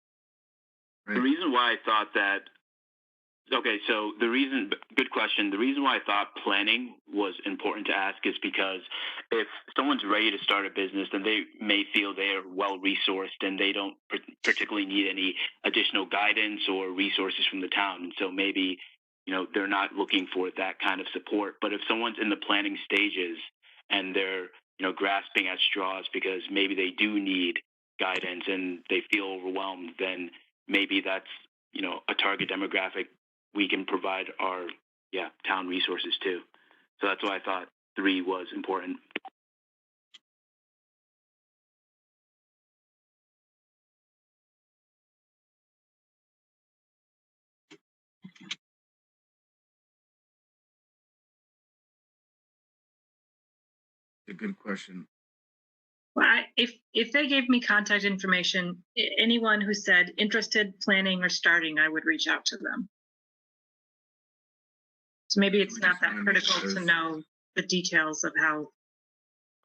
[SPEAKER 6] The reason why I thought that, okay, so good question. The reason why I thought planning was important to ask is because if someone's ready to start a business, then they may feel they are well resourced and they don't particularly need any additional guidance or resources from the town. And so maybe, they're not looking for that kind of support. But if someone's in the planning stages and they're, grasping at straws because maybe they do need guidance and they feel overwhelmed, then maybe that's, a target demographic we can provide our town resources too. So that's why I thought 3 was important.
[SPEAKER 1] A good question.
[SPEAKER 4] Well, if they gave me contact information, anyone who said interested, planning, or starting, I would reach out to them. So maybe it's not that critical to know the details of how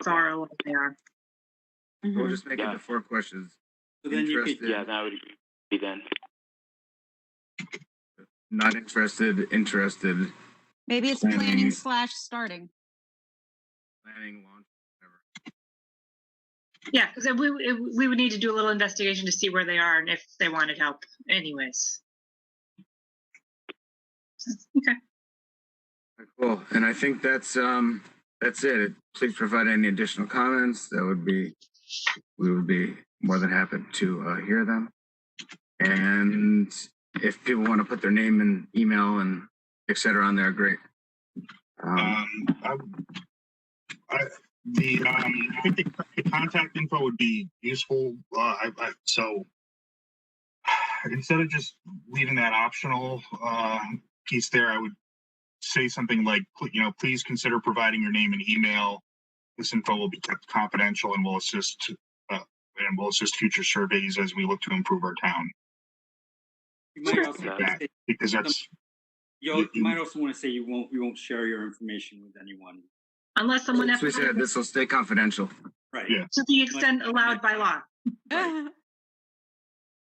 [SPEAKER 4] far along they are.
[SPEAKER 1] We'll just make it the 4 questions.
[SPEAKER 8] So then you could,
[SPEAKER 6] that would be then.
[SPEAKER 1] Not interested, interested.
[SPEAKER 3] Maybe it's planning / starting.
[SPEAKER 1] Planning, launch, whatever.
[SPEAKER 4] Yeah, because we would need to do a little investigation to see where they are and if they wanted help anyways. Okay.
[SPEAKER 1] Cool. And I think that's it. Please provide any additional comments. We would be more than happy to hear them. And if people want to put their name and email and etc. on there, great.
[SPEAKER 5] I think the contact info would be useful. So instead of just leaving that optional piece there, I would say something like, please consider providing your name and email. This info will be kept confidential and will assist future surveys as we look to improve our town.
[SPEAKER 8] You might also say,
[SPEAKER 5] because that's
[SPEAKER 8] you might also want to say you won't share your information with anyone
[SPEAKER 4] unless someone
[SPEAKER 1] we said this will stay confidential.
[SPEAKER 8] Right.
[SPEAKER 5] Yeah.
[SPEAKER 4] To the extent allowed by law.
[SPEAKER 8] Right.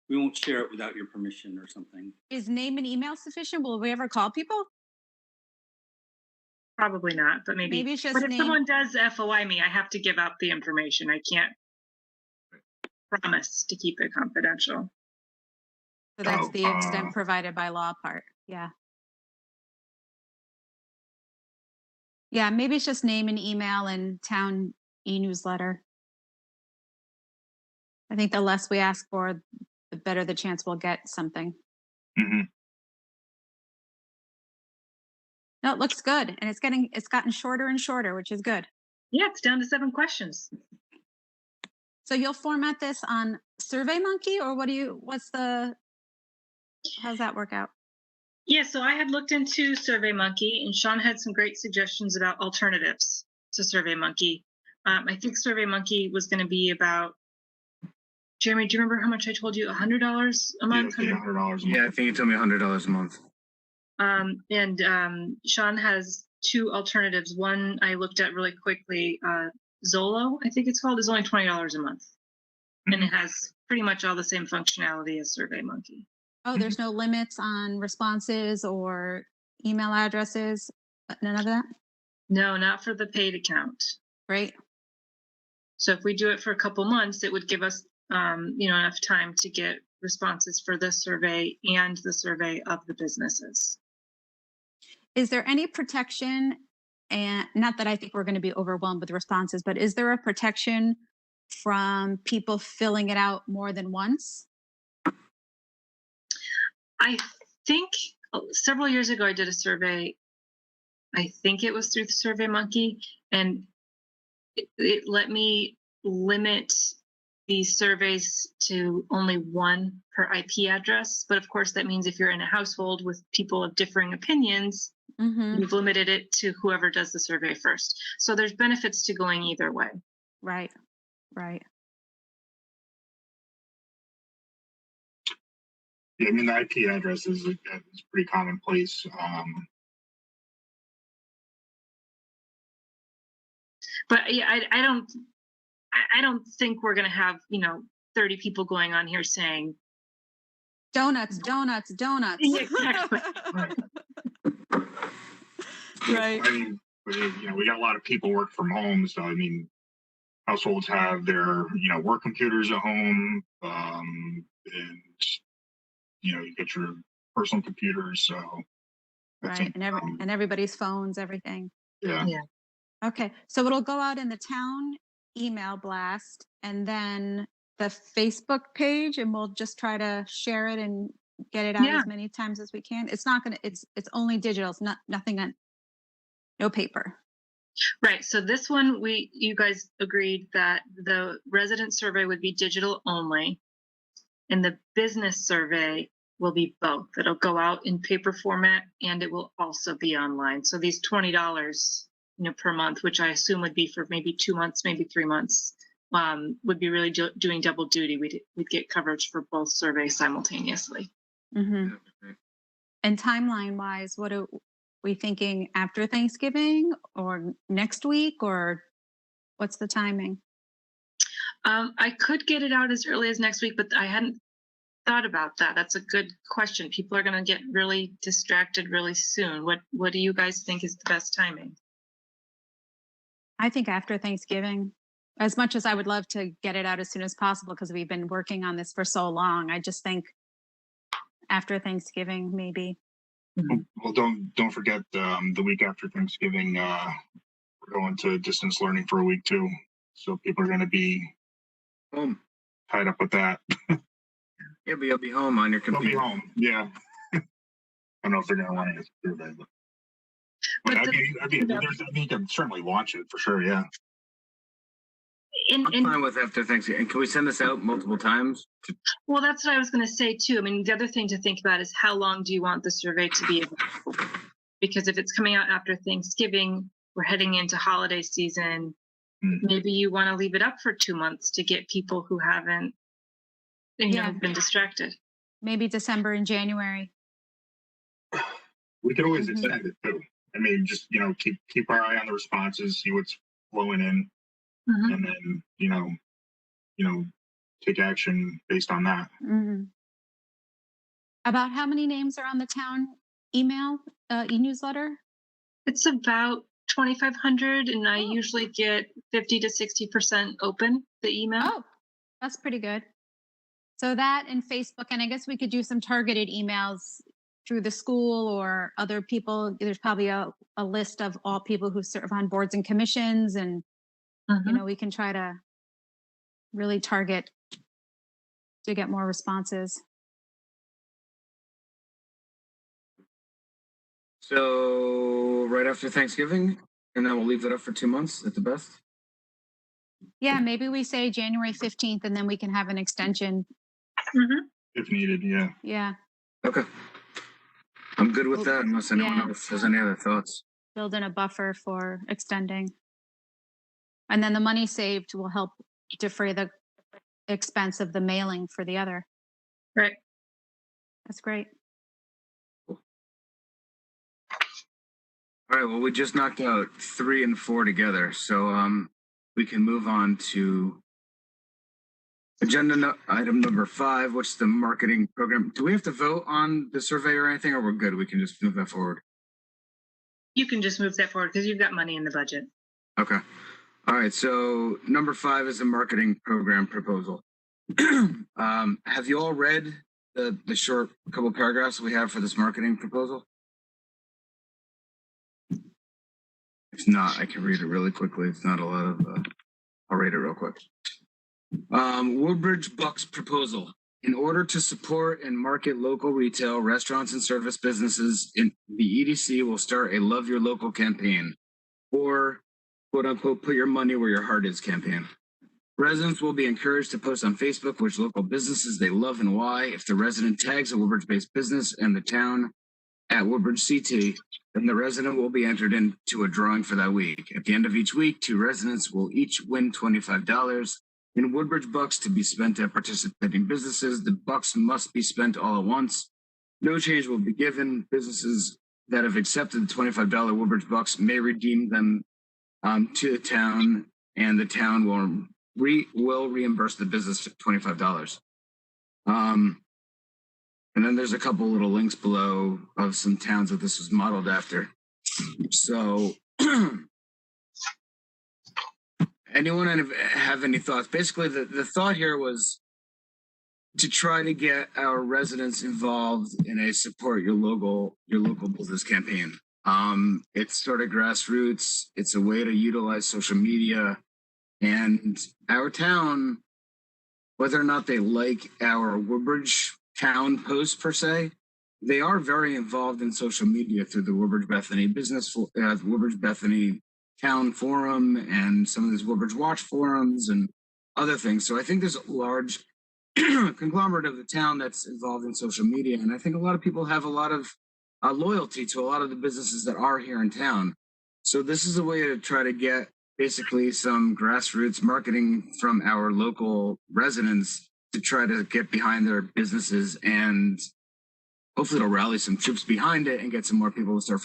[SPEAKER 8] We won't share it without your permission or something.
[SPEAKER 3] Is name and email sufficient? Will we ever call people?
[SPEAKER 4] Probably not, but maybe
[SPEAKER 3] it's just
[SPEAKER 4] but if
[SPEAKER 3] name.
[SPEAKER 4] someone does FOI me, I have to give out the information. I can't promise to keep it confidential.
[SPEAKER 3] So that's the extent provided by law part. Yeah. Yeah, maybe it's just name and email and town e-newsletter. I think the less we ask for, the better the chance we'll get something.
[SPEAKER 5] Mm-hmm.
[SPEAKER 3] No, it looks good. And it's gotten shorter and shorter, which is good.
[SPEAKER 4] Yeah, it's down to 7 questions.
[SPEAKER 3] So you'll format this on SurveyMonkey, or how's that work out?
[SPEAKER 4] Yeah, so I had looked into SurveyMonkey, and Sean had some great suggestions about alternatives to SurveyMonkey. I think SurveyMonkey was going to be about, Jeremy, do you remember how much I told you? $100 a month?
[SPEAKER 5] $100 a month.
[SPEAKER 1] Yeah, I think you told me $100 a month.
[SPEAKER 4] And Sean has 2 alternatives. One I looked at really quickly, Zolo, I think it's called, is only $20 a month. Mm-hmm. And it has pretty much all the same functionality as SurveyMonkey.
[SPEAKER 3] Oh, there's no limits on responses or email addresses? None of that?
[SPEAKER 4] No, not for the paid account.
[SPEAKER 3] Great.
[SPEAKER 4] So if we do it for a couple months, it would give us enough time to get responses for this survey and the survey of the businesses.
[SPEAKER 3] Is there any protection, and not that I think we're going to be overwhelmed with responses, but is there a protection from people filling it out more than once?
[SPEAKER 4] I think several years ago I did a survey. I think it was through the SurveyMonkey, and it let me limit these surveys to only 1 per IP address. But of course, that means if you're in a household with people of differing opinions, you've limited it to whoever does the survey first. So there's benefits to going either way.
[SPEAKER 3] Right.
[SPEAKER 5] Yeah, I mean, the IP address is pretty commonplace.
[SPEAKER 4] But yeah, I don't think we're going to have, 30 people going on here saying
[SPEAKER 3] Donuts, donuts, donuts.
[SPEAKER 4] Yeah, exactly.
[SPEAKER 3] Right.
[SPEAKER 5] I mean, we got a lot of people work from home, so I mean, households have their work computers at home, and you get your personal computers. So I
[SPEAKER 3] Right.
[SPEAKER 5] think,
[SPEAKER 3] And everybody's phones, everything.
[SPEAKER 5] yeah.
[SPEAKER 3] Okay. So it'll go out in the town email blast and then the Facebook page, and we'll just try to share it and get it out
[SPEAKER 4] Yeah.
[SPEAKER 3] as many times as we can. It's not gonna, it's only digital. It's nothing on, no paper.
[SPEAKER 4] Right. So this one, you guys agreed that the resident survey would be digital only, and the business survey will be both. It'll go out in paper format, and it will also be online. So these $20, per month, which I assume would be for maybe 2 months, maybe 3 months, would be really doing double duty. We'd get coverage for both surveys simultaneously.
[SPEAKER 3] Mm-hmm. And timeline wise, what are we thinking, after Thanksgiving or next week, or what's the timing?
[SPEAKER 4] I could get it out as early as next week, but I hadn't thought about that. That's a good question. People are going to get really distracted really soon. What do you guys think is the best timing?
[SPEAKER 3] I think after Thanksgiving. As much as I would love to get it out as soon as possible because we've been working on this for so long, I just think after Thanksgiving, maybe.
[SPEAKER 5] Well, don't forget the week after Thanksgiving, we're going to distance learning for a week too. So people are going to be
[SPEAKER 1] Home.
[SPEAKER 5] tied up with that.
[SPEAKER 1] Yeah, but you'll be home on your
[SPEAKER 5] They'll
[SPEAKER 1] computer.
[SPEAKER 5] be home. Yeah. I don't know if they're going to want to do that, but I mean, you can certainly launch it for sure. Yeah.
[SPEAKER 1] I'm fine with after Thanksgiving. Can we send this out multiple times?
[SPEAKER 4] Well, that's what I was going to say too. I mean, the other thing to think about is how long do you want the survey to be available? Because if it's coming out after Thanksgiving, we're heading into holiday season. Maybe you want to leave it up for 2 months to get people who haven't, been distracted.
[SPEAKER 3] Maybe December and January.
[SPEAKER 5] We could always extend it too. I mean, just keep our eye on the responses, see what's flowing in, and then take action based on that.
[SPEAKER 3] Mm-hmm. About how many names are on the town email e-newsletter?
[SPEAKER 4] It's about 2,500, and I usually get 50 to 60% open the email.
[SPEAKER 3] Oh, that's pretty good. So that and Facebook, and I guess we could do some targeted emails through the school or other people. There's probably a list of all people who serve on boards and commissions, and we can try to really target to get more responses.
[SPEAKER 1] So right after Thanksgiving, and then we'll leave it up for 2 months at the best.
[SPEAKER 3] Yeah, maybe we say January 15th, and then we can have an extension.
[SPEAKER 5] If needed. Yeah.
[SPEAKER 3] Yeah.
[SPEAKER 1] Okay. I'm good with that unless anyone else has any other thoughts.
[SPEAKER 3] Build in a buffer for extending. And then the money saved will help defray the expense of the mailing for the other.
[SPEAKER 4] Right.
[SPEAKER 3] That's great.
[SPEAKER 1] Cool. All right. Well, we just knocked out 3 and 4 together. So we can move on to agenda item number 5, which is the marketing program. Do we have to vote on the survey or anything, or we're good? We can just move that forward.
[SPEAKER 4] You can just move that forward because you've got money in the budget.
[SPEAKER 1] Okay. All right. So number 5 is a marketing program proposal. Have you all read the short couple paragraphs we have for this marketing proposal? If not, I can read it really quickly. It's not a lot of, I'll read it real quick. Woodbridge Bucks proposal. In order to support and market local retail, restaurants, and service businesses, the EDC will start a Love Your Local campaign, or quote unquote, put your money where your heart is campaign. Residents will be encouraged to post on Facebook which local businesses they love and why. If the resident tags a Woodbridge-based business and the town at Woodbridge CT, then the resident will be entered into a drawing for that week. At the end of each week, 2 residents will each win $25. in Woodbridge Bucks to be spent at participating businesses. The bucks must be spent all at once. No change will be given. Businesses that have accepted the $25 Woodbridge Bucks may redeem them to the town, and the town will reimburse the business $25. And then there's a couple little links below of some towns that this was modeled after. So anyone have any thoughts? Basically, the thought here was to try to get our residents involved in a support your local business campaign. It's sort of grassroots. It's a way to utilize social media, and our town, whether or not they like our Woodbridge town posts per se, they are very involved in social media through the Woodbridge Bethany Woodbridge Bethany Town Forum, and some of these Woodbridge Watch forums and other things. So I think there's a large conglomerate of the town that's involved in social media, and I think a lot of people have a lot of loyalty to a lot of the businesses that are here in town. So this is a way to try to get basically some grassroots marketing from our local residents to try to get behind their businesses, and hopefully it'll rally some troops behind it and get some more people to start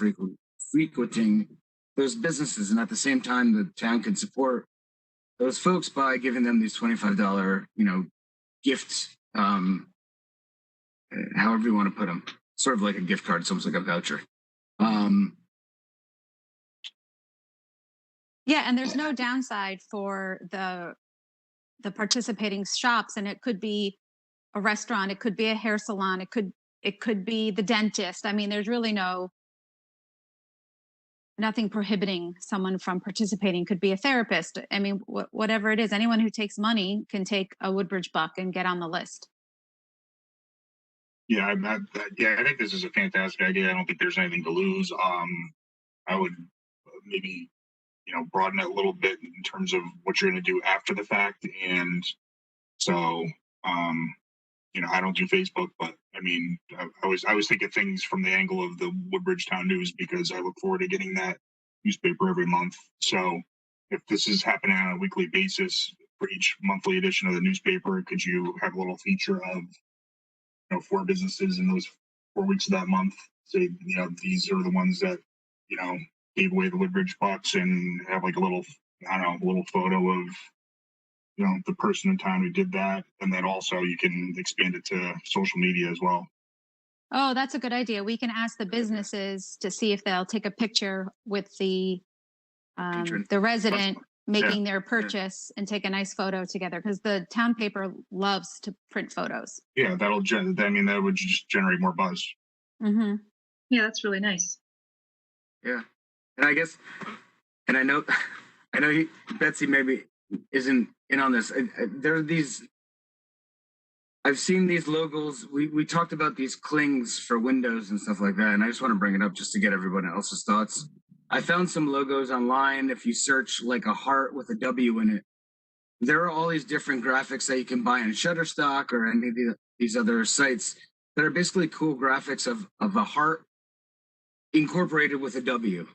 [SPEAKER 1] frequenting those businesses. And at the same time, the town can support those folks by giving them these $25, gifts, however you want to put them, sort of like a gift card. It's almost like a voucher.
[SPEAKER 3] Yeah, and there's no downside for the participating shops, and it could be a restaurant, it could be a hair salon, it could be the dentist. I mean, there's really nothing prohibiting someone from participating. Could be a therapist. I mean, whatever it is, anyone who takes money can take a Woodbridge Buck and get on the list.
[SPEAKER 5] Yeah, I think this is a fantastic idea. I don't think there's anything to lose. I would maybe, broaden it a little bit in terms of what you're going to do after the fact. And so, I don't do Facebook, but I mean, I was thinking things from the angle of the Woodbridge Town News, because I look forward to getting that newspaper every month. So if this is happening on a weekly basis for each monthly edition of the newspaper, could you have a little feature of, 4 businesses in those 4 weeks of that month? Say, these are the ones that, gave away the Woodbridge Bucks, and have like a little photo of, the person in town who did that. And then also you can expand it to social media as well.
[SPEAKER 3] Oh, that's a good idea. We can ask the businesses to see if they'll take a picture with the resident making their purchase and take a nice photo together, because the town paper loves to print photos.
[SPEAKER 5] Yeah, that would just generate more buzz.
[SPEAKER 3] Mm-hmm.
[SPEAKER 4] Yeah, that's really nice.
[SPEAKER 1] Yeah, and I guess, and I know Betsy maybe isn't in on this. There are these. I've seen these logos. We talked about these clings for windows and stuff like that, and I just want to bring it up just to get everyone else's thoughts. I found some logos online. If you search like a heart with a W in it, there are all these different graphics that you can buy on Shutterstock or any of these other sites that are basically cool graphics of a heart incorporated with a W.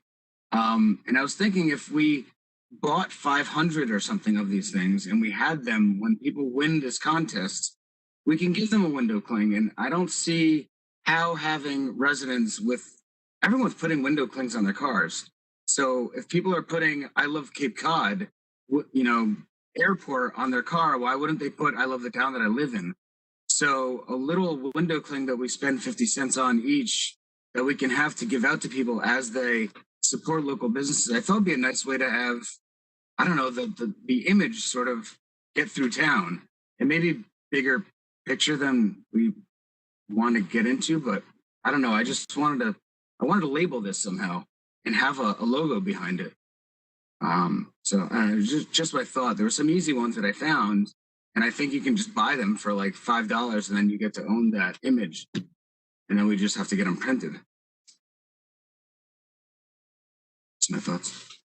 [SPEAKER 1] And I was thinking, if we bought 500 or something of these things and we had them when people win this contest, we can give them a window cling. And I don't see how having residents everyone's putting window clings on their cars. So if people are putting "I love Cape Cod," airport on their car, why wouldn't they put "I love the town that I live in"? So a little window cling that we spend 50 cents on each, that we can have to give out to people as they support local businesses, I thought would be a nice way to have, I don't know, the image sort of get through town. And maybe bigger picture than we want to get into, but I don't know. I wanted to label this somehow and have a logo behind it. So it was just my thought. There were some easy ones that I found, and I think you can just buy them for like $5, and then you get to own that image, and then we just have to get them printed. That's my thoughts.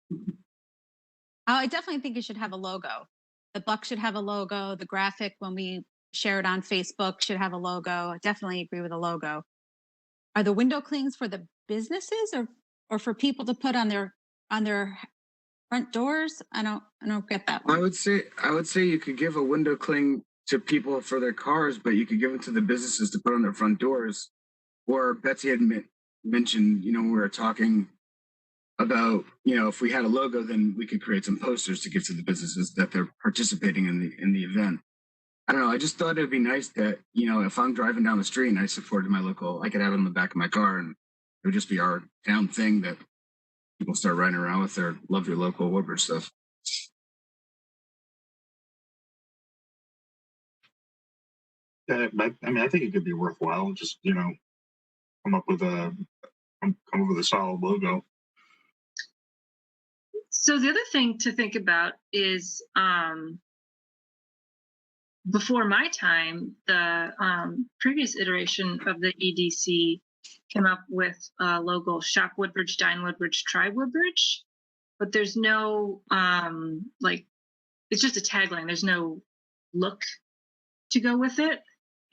[SPEAKER 3] I definitely think you should have a logo. The Buck should have a logo. The graphic, when we share it on Facebook, should have a logo. I definitely agree with a logo. Are the window clings for the businesses or for people to put on their front doors? I don't get that
[SPEAKER 1] I
[SPEAKER 3] one.
[SPEAKER 1] would say you could give a window cling to people for their cars, but you could give it to the businesses to put on their front doors. Or Betsy had mentioned, when we were talking about, if we had a logo, then we could create some posters to give to the businesses that they're participating in the event. I don't know. I just thought it'd be nice that, if I'm driving down the street and I supported my local, I could have it on the back of my car, and it would just be our town thing that people start riding around with their love your local Woodbridge stuff.
[SPEAKER 5] Yeah, but I mean, I think it could be worthwhile. Just come up with a solid logo.
[SPEAKER 4] So the other thing to think about is before my time, the previous iteration of the EDC came up with a logo: Shop Woodbridge, Dine Woodbridge, Try Woodbridge. But there's no it's just a tagline. There's no look to go with it.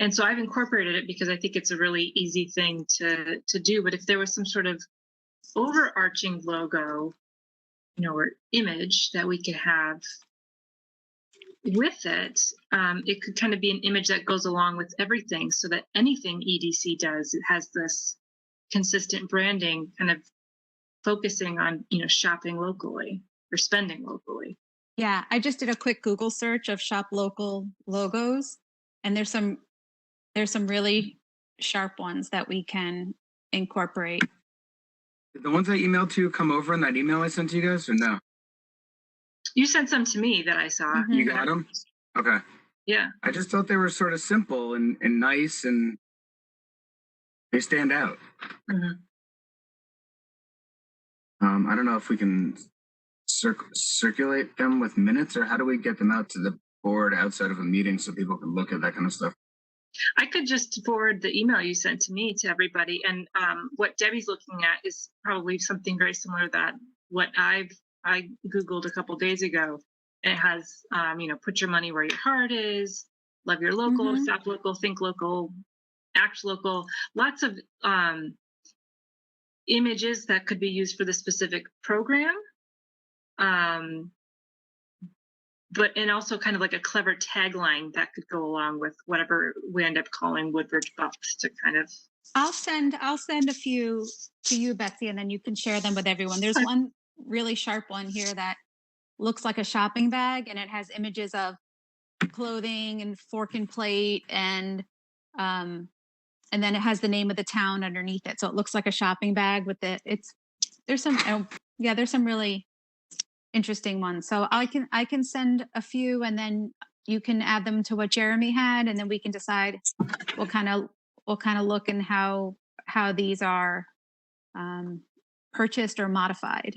[SPEAKER 4] And so I've incorporated it because I think it's a really easy thing to do. But if there was some sort of overarching logo, or image that we could have with it, it could kind of be an image that goes along with everything, so that anything EDC does, it has this consistent branding, kind of focusing on, shopping locally or spending locally.
[SPEAKER 3] Yeah, I just did a quick Google search of shop local logos, and there's some really sharp ones that we can incorporate.
[SPEAKER 1] Did the ones I emailed to you come over in that email I sent to you guys, or no?
[SPEAKER 4] You sent some to me that I saw.
[SPEAKER 3] Mm-hmm.
[SPEAKER 1] You got them? Okay.
[SPEAKER 4] Yeah.
[SPEAKER 1] I just thought they were sort of simple and nice, and they stand out.
[SPEAKER 4] Mm-hmm.
[SPEAKER 1] I don't know if we can circulate them with minutes, or how do we get them out to the board outside of a meeting so people can look at that kind of stuff?
[SPEAKER 4] I could just forward the email you sent to me to everybody. And what Debbie's looking at is probably something very similar to that what I Googled a couple days ago. It has, put your money where your heart is, love your local,
[SPEAKER 3] Mm-hmm.
[SPEAKER 4] shop local, think local, act local, lots of images that could be used for the specific program. And also kind of like a clever tagline that could go along with whatever we end up calling Woodbridge Bucks to kind of.
[SPEAKER 3] I'll send a few to you, Betsy, and then you can share them with everyone. There's one really sharp one here that looks like a shopping bag, and it has images of clothing and fork and plate, and then it has the name of the town underneath it. So it looks like a shopping bag with there's some really interesting ones. So I can send a few, and then you can add them to what Jeremy had, and then we can decide what kind of look and how these are purchased or modified.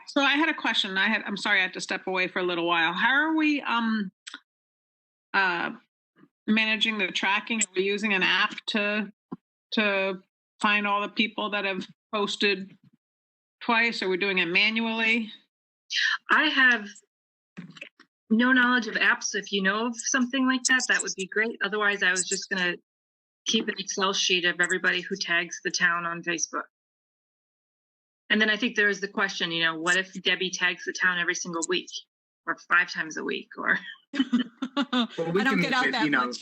[SPEAKER 2] So I had a question. I'm sorry I had to step away for a little while. How are we managing the tracking? Are we using an app to find all the people that have posted twice? Are we doing it manually?
[SPEAKER 4] I have no knowledge of apps. So if you know of something like that, that would be great. Otherwise, I was just going to keep an Excel sheet of everybody who tags the town on Facebook. And then I think there is the question, what if Debbie tags the town every single week or 5 times a week? Or
[SPEAKER 3] I don't get out that much.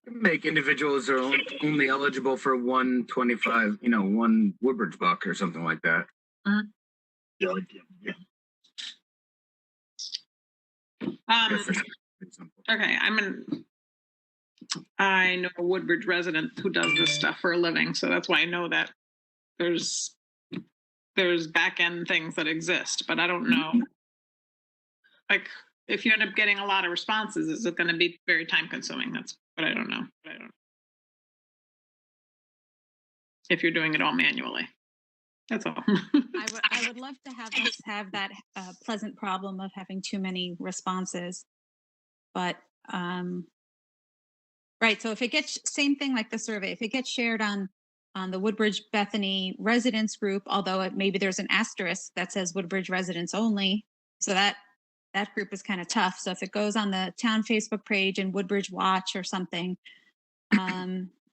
[SPEAKER 1] Make individuals are only eligible for 125, one Woodbridge Buck or something like that.
[SPEAKER 5] Yeah.
[SPEAKER 2] Okay, I know a Woodbridge resident who does this stuff for a living, so that's why I know that there's back end things that exist, but I don't know. Like, if you end up getting a lot of responses, is it going to be very time consuming? That's what I don't know. If you're doing it all manually, that's all.
[SPEAKER 3] I would love to have that pleasant problem of having too many responses, but right. So if it gets, same thing like the survey, if it gets shared on the Woodbridge Bethany residents group, although maybe there's an asterisk that says Woodbridge residents only, so that group is kind of tough. So if it goes on the town Facebook page and Woodbridge Watch or something,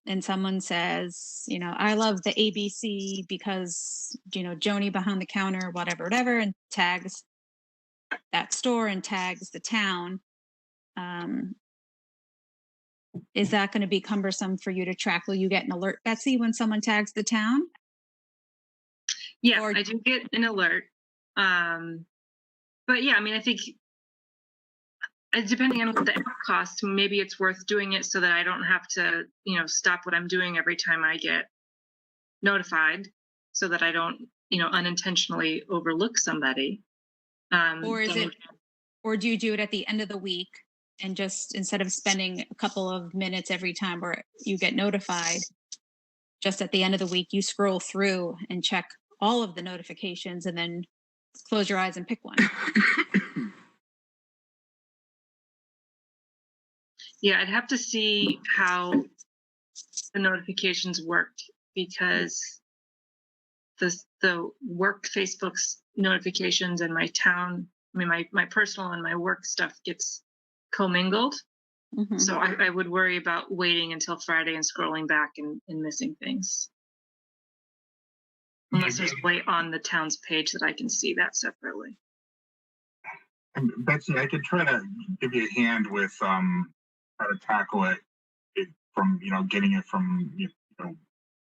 [SPEAKER 3] and someone says, I love the ABC because, Joni behind the counter, whatever, and tags that store and tags the town. Is that going to be cumbersome for you to track? Will you get an alert, Betsy, when someone tags the town?
[SPEAKER 4] Yes,
[SPEAKER 3] Or-
[SPEAKER 4] I do get an alert. But yeah, I mean, I think depending on what the app costs, maybe it's worth doing it so that I don't have to, stop what I'm doing every time I get notified, so that I don't, unintentionally overlook somebody.
[SPEAKER 3] Or do you do it at the end of the week and just instead of spending a couple of minutes every time where you get notified, just at the end of the week, you scroll through and check all of the notifications and then close your eyes and pick one?
[SPEAKER 4] Yeah, I'd have to see how the notifications worked, because the work Facebook's notifications and my town, my personal and my work stuff gets commingled.
[SPEAKER 3] Mm-hmm.
[SPEAKER 4] So I would worry about waiting until Friday and scrolling back and missing things. Unless there's a way on the town's page that I can see that separately.
[SPEAKER 5] And Betsy, I could try to give you a hand with how to tackle it from getting it from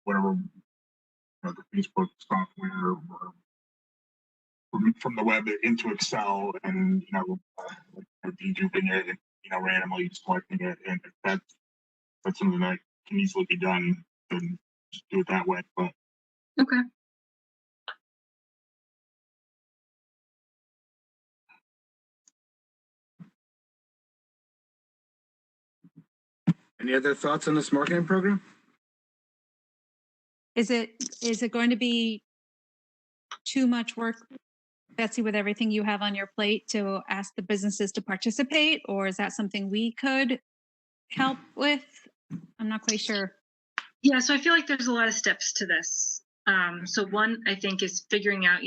[SPEAKER 5] whatever the Facebook software or from the web into Excel, and deduping it and randomly selecting it, and if that's something that can easily be done, then just do it that way. But
[SPEAKER 4] okay.
[SPEAKER 1] Any other thoughts on this marketing program?
[SPEAKER 3] Is it going to be too much work, Betsy, with everything you have on your plate to ask the businesses to participate, or is that something we could help with? I'm not quite sure.
[SPEAKER 4] Yeah, so I feel like there's a lot of steps to this. So one, I think, is figuring out,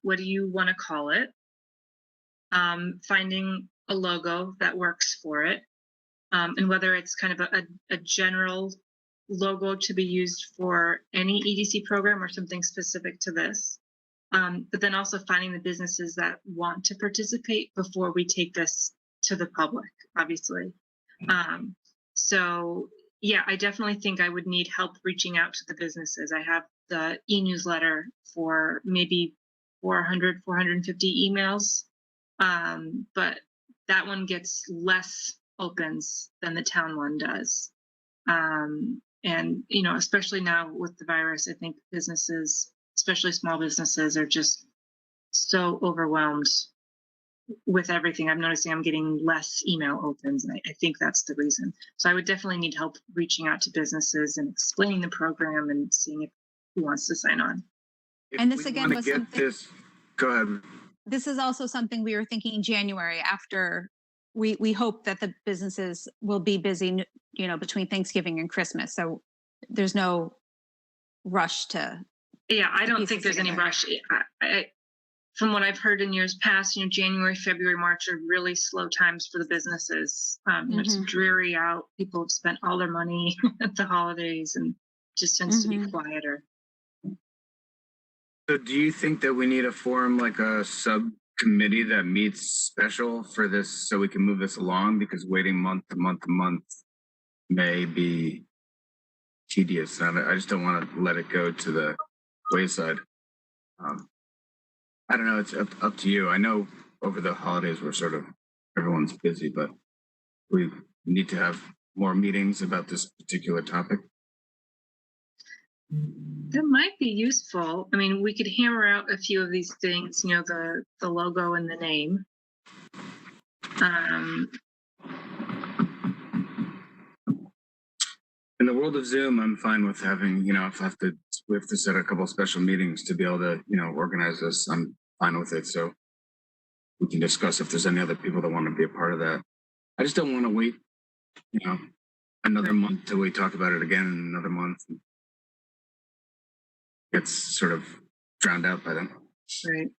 [SPEAKER 4] what do you want to call it? Finding a logo that works for it, and whether it's kind of a general logo to be used for any EDC program or something specific to this. But then also finding the businesses that want to participate before we take this to the public, obviously. So yeah, I definitely think I would need help reaching out to the businesses. I have the e-newsletter for maybe 400, 450 emails. But that one gets less opens than the town one does. And, especially now with the virus, I think businesses, especially small businesses, are just so overwhelmed with everything. I'm noticing I'm getting less email opens, and I think that's the reason. So I would definitely need help reaching out to businesses and explaining the program and seeing if who wants to sign on.
[SPEAKER 3] And this again was something.
[SPEAKER 1] Go ahead.
[SPEAKER 3] This is also something we were thinking January, after we hope that the businesses will be busy, between Thanksgiving and Christmas. So there's no rush to.
[SPEAKER 4] Yeah, I don't think there's any rush. From what I've heard in years past, January, February, March are really slow times for the businesses. It's dreary out. People have spent all their money at the holidays, and just tends to be quieter.
[SPEAKER 1] So do you think that we need to form like a subcommittee that meets special for this so we can move this along? Because waiting month to month to month may be tedious. I just don't want to let it go to the wayside. I don't know. It's up to you. I know over the holidays everyone's busy, but we need to have more meetings about this particular topic.
[SPEAKER 4] That might be useful. I mean, we could hammer out a few of these things, the logo and the name.
[SPEAKER 1] In the world of Zoom, I'm fine with having, if we have to set a couple of special meetings to be able to, organize this. I'm fine with it. So we can discuss if there's any other people that want to be a part of that. I just don't want to wait, another month till we talk about it again in another month. It's sort of drowned out by then.
[SPEAKER 4] Right.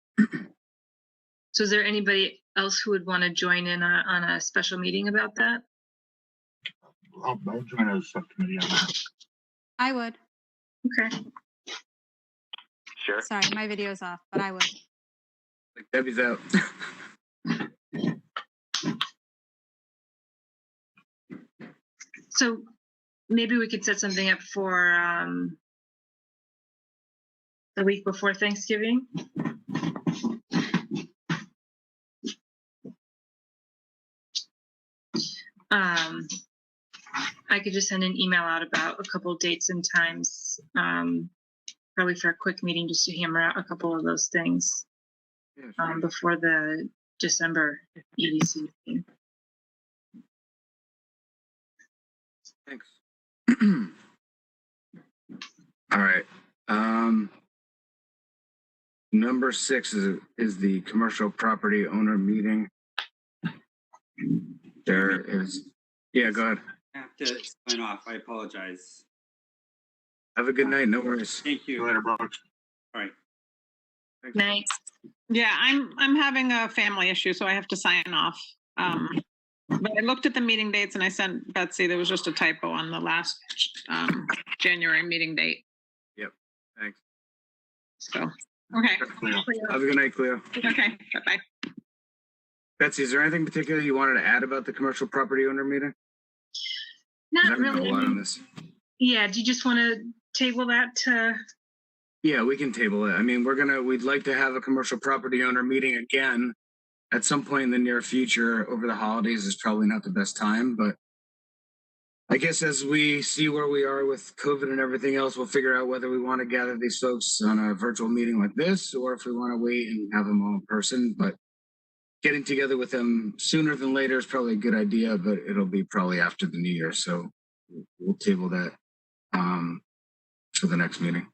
[SPEAKER 4] So is there anybody else who would want to join in on a special meeting about that?
[SPEAKER 5] I'll join a subcommittee on that.
[SPEAKER 3] I would.
[SPEAKER 4] Okay.
[SPEAKER 6] Sure.
[SPEAKER 3] Sorry, my video's off, but I would.
[SPEAKER 1] Like Debbie's out.
[SPEAKER 4] So maybe we could set something up for the week before Thanksgiving. I could just send an email out about a couple of dates and times, probably for a quick meeting, just to hammer out a couple of those things
[SPEAKER 1] Yeah, sure.
[SPEAKER 4] before the December EDC meeting.
[SPEAKER 1] Thanks. All right. Number 6 is the commercial property owner meeting. There is. Yeah, go ahead.
[SPEAKER 8] I have to sign off. I apologize.
[SPEAKER 1] Have a good night. No worries.
[SPEAKER 8] Thank
[SPEAKER 5] See you
[SPEAKER 8] you.
[SPEAKER 5] later, Brooks.
[SPEAKER 8] All right.
[SPEAKER 1] Thanks.
[SPEAKER 4] Night.
[SPEAKER 2] Yeah, I'm having a family issue, so I have to sign off. But I looked at the meeting dates and I sent Betsy, there was just a typo on the last January meeting date.
[SPEAKER 1] Thanks.
[SPEAKER 2] So, okay.
[SPEAKER 5] Cleo.
[SPEAKER 1] Have a good night, Cleo.
[SPEAKER 2] Okay, bye-bye.
[SPEAKER 1] Betsy, is there anything particular you wanted to add about the commercial property owner meeting?
[SPEAKER 4] Not
[SPEAKER 1] I don't know
[SPEAKER 4] really.
[SPEAKER 1] a lot on this.
[SPEAKER 4] Yeah, do you just want to table that to?
[SPEAKER 1] Yeah, we can table it. I mean, we'd like to have a commercial property owner meeting again at some point in the near future. Over the holidays is probably not the best time, but I guess as we see where we are with COVID and everything else, we'll figure out whether we want to gather these folks on a virtual meeting like this, or if we want to wait and have them all in person. But getting together with them sooner than later is probably a good idea, but it'll be probably after the new year. So we'll table that for the next meeting.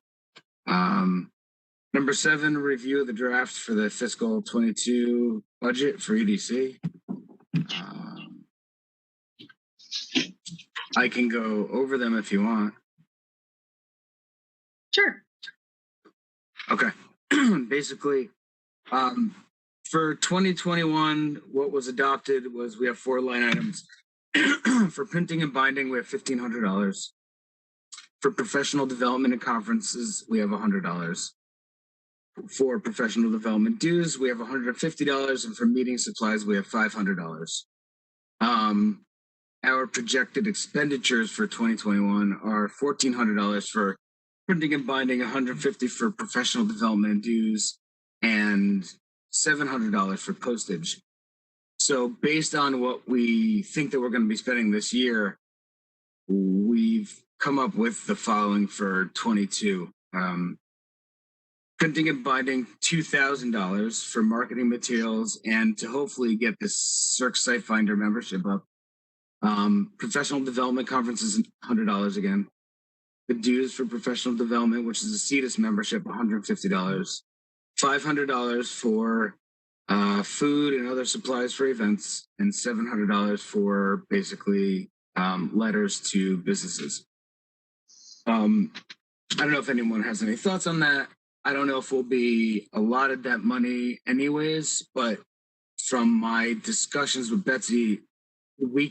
[SPEAKER 1] Number 7, review of the draft for the fiscal 22 budget for EDC. I can go over them if you want.
[SPEAKER 4] Sure.
[SPEAKER 1] Okay. Basically, for 2021, what was adopted was we have 4 line items. For printing and binding, we have $1,500. For professional development and conferences, we have $100. For professional development dues, we have $150, and for meeting supplies, we have $500. Our projected expenditures for 2021 are $1,400 for printing and binding, $150 for professional development and dues, and $700 for postage. So based on what we think that we're going to be spending this year, we've come up with the following for 22. Printing and binding, $2,000 for marketing materials, and to hopefully get this Cirque SiteFinder membership up. Professional development conferences, $100 again. The dues for professional development, which is a CETUS membership, $150. $500 for food and other supplies for events, and $700 for basically letters to businesses. I don't know if anyone has any thoughts on that. I don't know if we'll be allotted that money anyways, but from my discussions with Betsy, we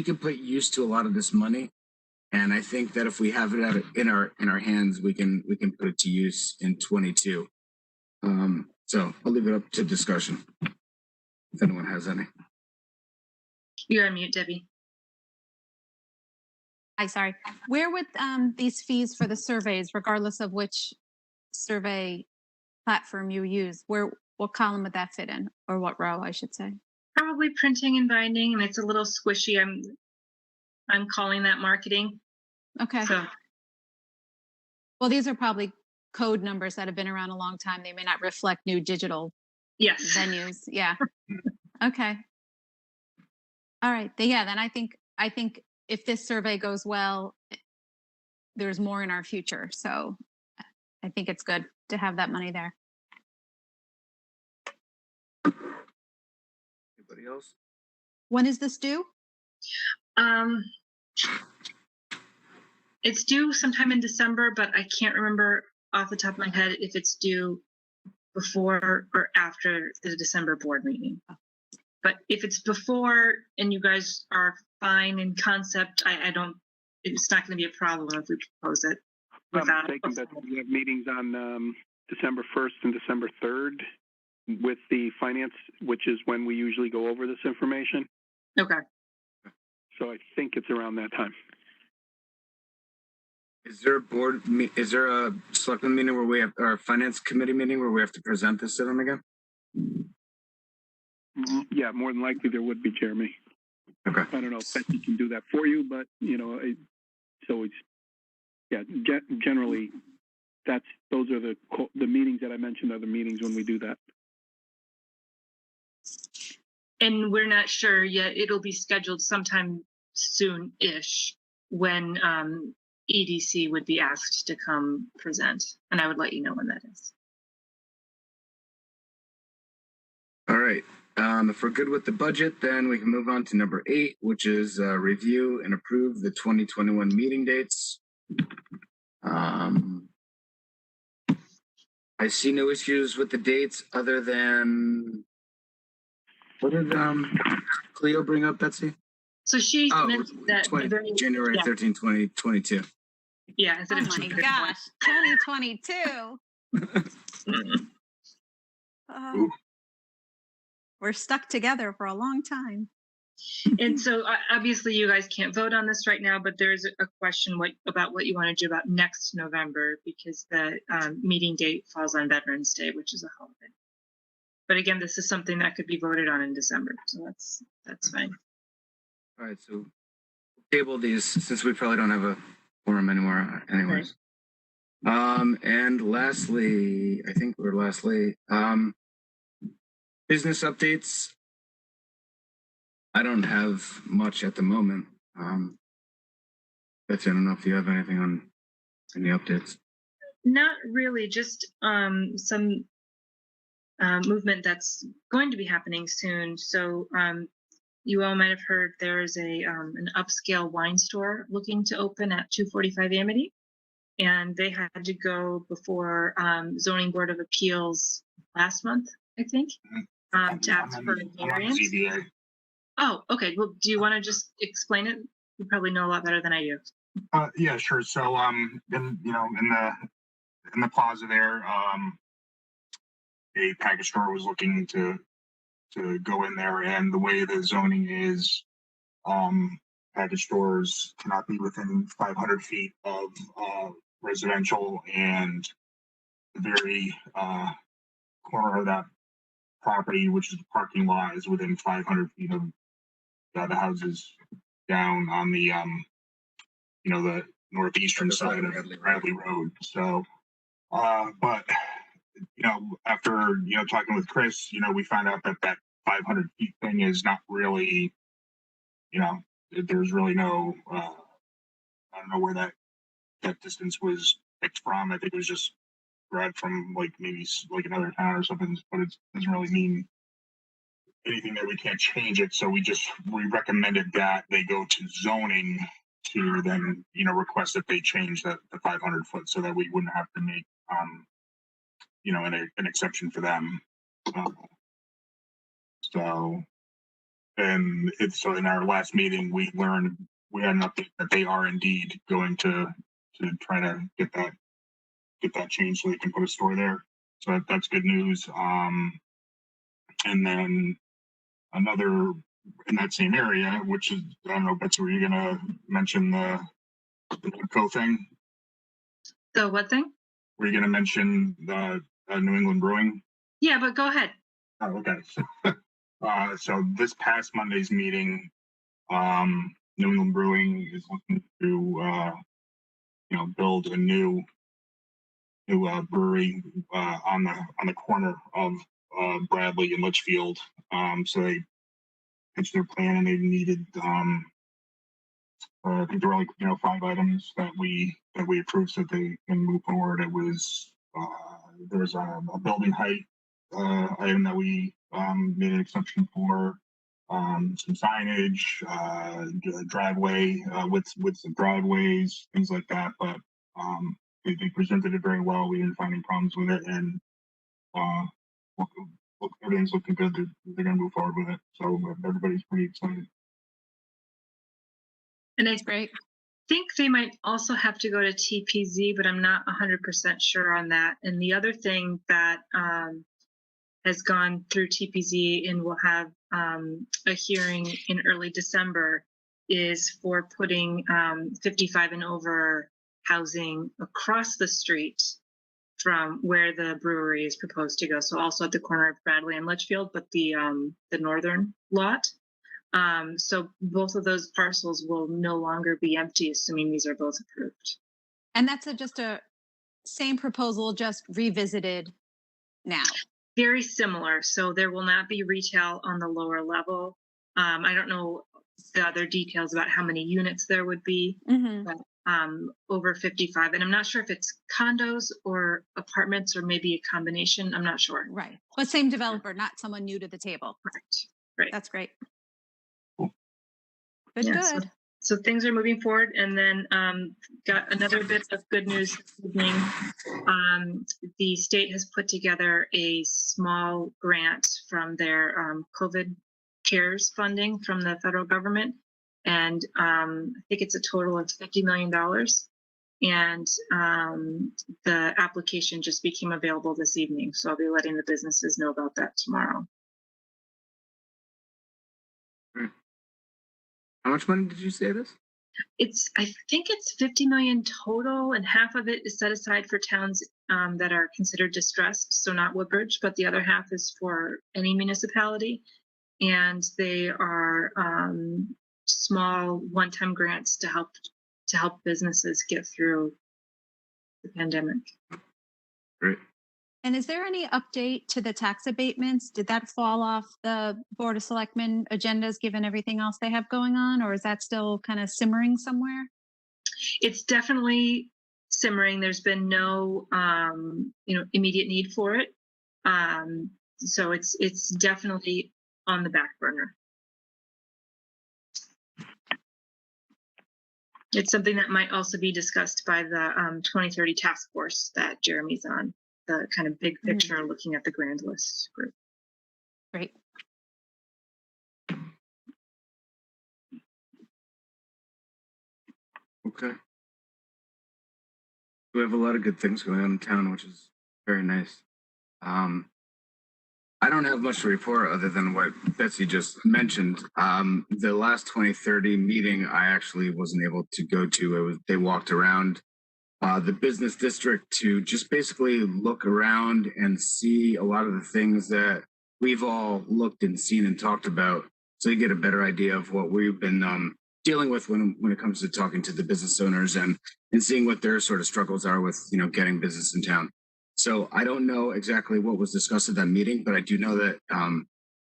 [SPEAKER 1] can put use to a lot of this money, and I think that if we have it in our hands, we can put it to use in 22. So I'll leave it up to discussion if anyone has any.
[SPEAKER 4] You're on mute, Debbie.
[SPEAKER 3] Hi, sorry. Where would these fees for the surveys, regardless of which survey platform you use, what column would that fit in, or what row, I should say?
[SPEAKER 4] Probably printing and binding, and it's a little squishy. I'm calling that marketing.
[SPEAKER 3] Okay.
[SPEAKER 4] So
[SPEAKER 3] Well, these are probably code numbers that have been around a long time. They may not reflect new digital
[SPEAKER 4] yes.
[SPEAKER 3] venues. Yeah. Okay. All right. Yeah. Then I think if this survey goes well, there's more in our future. So I think it's good to have that money there.
[SPEAKER 1] Anybody else?
[SPEAKER 3] When is this due?
[SPEAKER 4] It's due sometime in December, but I can't remember off the top of my head if it's due before or after the December board meeting. But if it's before and you guys are fine in concept, I don't it's not going to be a problem if we propose it.
[SPEAKER 7] I'm mistaken that we have meetings on December 1st and December 3rd with the finance, which is when we usually go over this information.
[SPEAKER 4] Okay.
[SPEAKER 7] So I think it's around that time.
[SPEAKER 1] Is there a selectman meeting where we have, or a finance committee meeting where we have to present this to them again?
[SPEAKER 7] Yeah, more than likely there would be, Jeremy.
[SPEAKER 1] Okay.
[SPEAKER 7] I don't know if Betsy can do that for you, but you know, so it's, yeah, generally those are the meetings that I mentioned are the meetings when we do that.
[SPEAKER 4] And we're not sure yet. It'll be scheduled sometime soon-ish when EDC would be asked to come present, and I would let you know when that is.
[SPEAKER 1] All right. If we're good with the budget, then we can move on to number 8, which is review and approve the 2021 meeting dates. I see no issues with the dates other than, what did Cleo bring up, Betsy?
[SPEAKER 4] So she mentioned that
[SPEAKER 1] January 13, 2022.
[SPEAKER 4] Yeah.
[SPEAKER 3] Oh my gosh, 2022. We're stuck together for a long time.
[SPEAKER 4] And so obviously you guys can't vote on this right now, but there's a question about what you want to do about next November, because the meeting date falls on Veterans Day, which is a holiday. But again, this is something that could be voted on in December, so that's fine.
[SPEAKER 1] All right, so table these since we probably don't have a forum anymore anyways. Right. And lastly, business updates. I don't have much at the moment. Betsy, I don't know if you have anything on any updates.
[SPEAKER 4] Not really, just some movement that's going to be happening soon. So you all might have heard there's an upscale wine store looking to open at 245 Amity, and they had to go before Zoning Board of Appeals last month, I think, to ask for a variance. Oh, okay. Well, do you want to just explain it? You probably know a lot better than I do.
[SPEAKER 5] Yeah, sure. So, in the plaza there, a package store was looking to go in there, and the way the zoning is, package stores cannot be within 500 feet of residential, and the very corner of that property, which is the parking lot, is within 500 feet of the houses down on the the northeastern side of Bradley Road. So but after talking with Chris, we found out that 500 feet thing is not really, there's really no I don't know where that distance was picked from. I think it was just grabbed from maybe another town or something, but it doesn't really mean anything that we can't change it. So we recommended that they go to zoning to then request that they change the 500 foot so that we wouldn't have to make an exception for them. So in our last meeting we had an update that they are indeed going to try to get that changed so they can put a store there. So that's good news. And then another in that same area, which is, I don't know, Betsy, were you gonna mention the Woodco thing?
[SPEAKER 4] The what thing?
[SPEAKER 5] Were you gonna mention the New England Brewing?
[SPEAKER 4] Yeah, but go ahead.
[SPEAKER 5] Oh, okay. So this past Monday's meeting, New England Brewing is looking to build a new brewery on the corner of Bradley and Litchfield. So they pitched their plan, and they needed I think there were 5 items that we approved so that they can move forward. It was there was a building height item that we made an exception for, some signage, driveway widths of driveways, things like that. But they presented it very well. We didn't find any problems with it, and everything's looking good. They're going to move forward with it. So everybody's pretty excited.
[SPEAKER 4] And I think they might also have to go to TPZ, but I'm not 100% sure on that. And the other thing that has gone through TPZ and will have a hearing in early December is for putting 55 and over housing across the street from where the brewery is proposed to go. So also at the corner of Bradley and Litchfield, but the northern lot. So both of those parcels will no longer be empty, assuming these are both approved.
[SPEAKER 3] And that's just a same proposal, just revisited now.
[SPEAKER 4] Very similar. So there will not be retail on the lower level. I don't know the other details about how many units there would be, but over 55. And I'm not sure if it's condos or apartments or maybe a combination. I'm not sure.
[SPEAKER 3] Right. But same developer, not someone new to the table.
[SPEAKER 4] Correct. Right.
[SPEAKER 3] That's great.
[SPEAKER 5] Cool.
[SPEAKER 3] Good,
[SPEAKER 4] Yeah,
[SPEAKER 3] good.
[SPEAKER 4] So things are moving forward. And then got another bit of good news this evening. The state has put together a small grant from their COVID CARES funding from the federal government. And I think it's a total of $50 million. And the application just became available this evening. So I'll be letting the businesses know about that tomorrow.
[SPEAKER 1] How much money did you say this?
[SPEAKER 4] I think it's 50 million total, and half of it is set aside for towns that are considered distressed, so not Woodbridge, but the other half is for any municipality. And they are small one-time grants to help businesses get through the pandemic.
[SPEAKER 1] Great.
[SPEAKER 3] And is there any update to the tax abatements? Did that fall off the Board of Selectmen agendas given everything else they have going on, or is that still kind of simmering somewhere?
[SPEAKER 4] It's definitely simmering. There's been no immediate need for it. So it's definitely on the back burner. It's something that might also be discussed by the 2030 task force that Jeremy's on, the kind of big picture looking at the grand list group.
[SPEAKER 3] Great.
[SPEAKER 1] Okay. We have a lot of good things going on in town, which is very nice. I don't have much to report other than what Betsy just mentioned. The last 2030 meeting I actually wasn't able to go to. They walked around the business district to just basically look around and see a lot of the things that we've all looked and seen and talked about, so you get a better idea of what we've been dealing with when it comes to talking to the business owners and seeing what their sort of struggles are with getting business in town. So I don't know exactly what was discussed at that meeting, but I do know that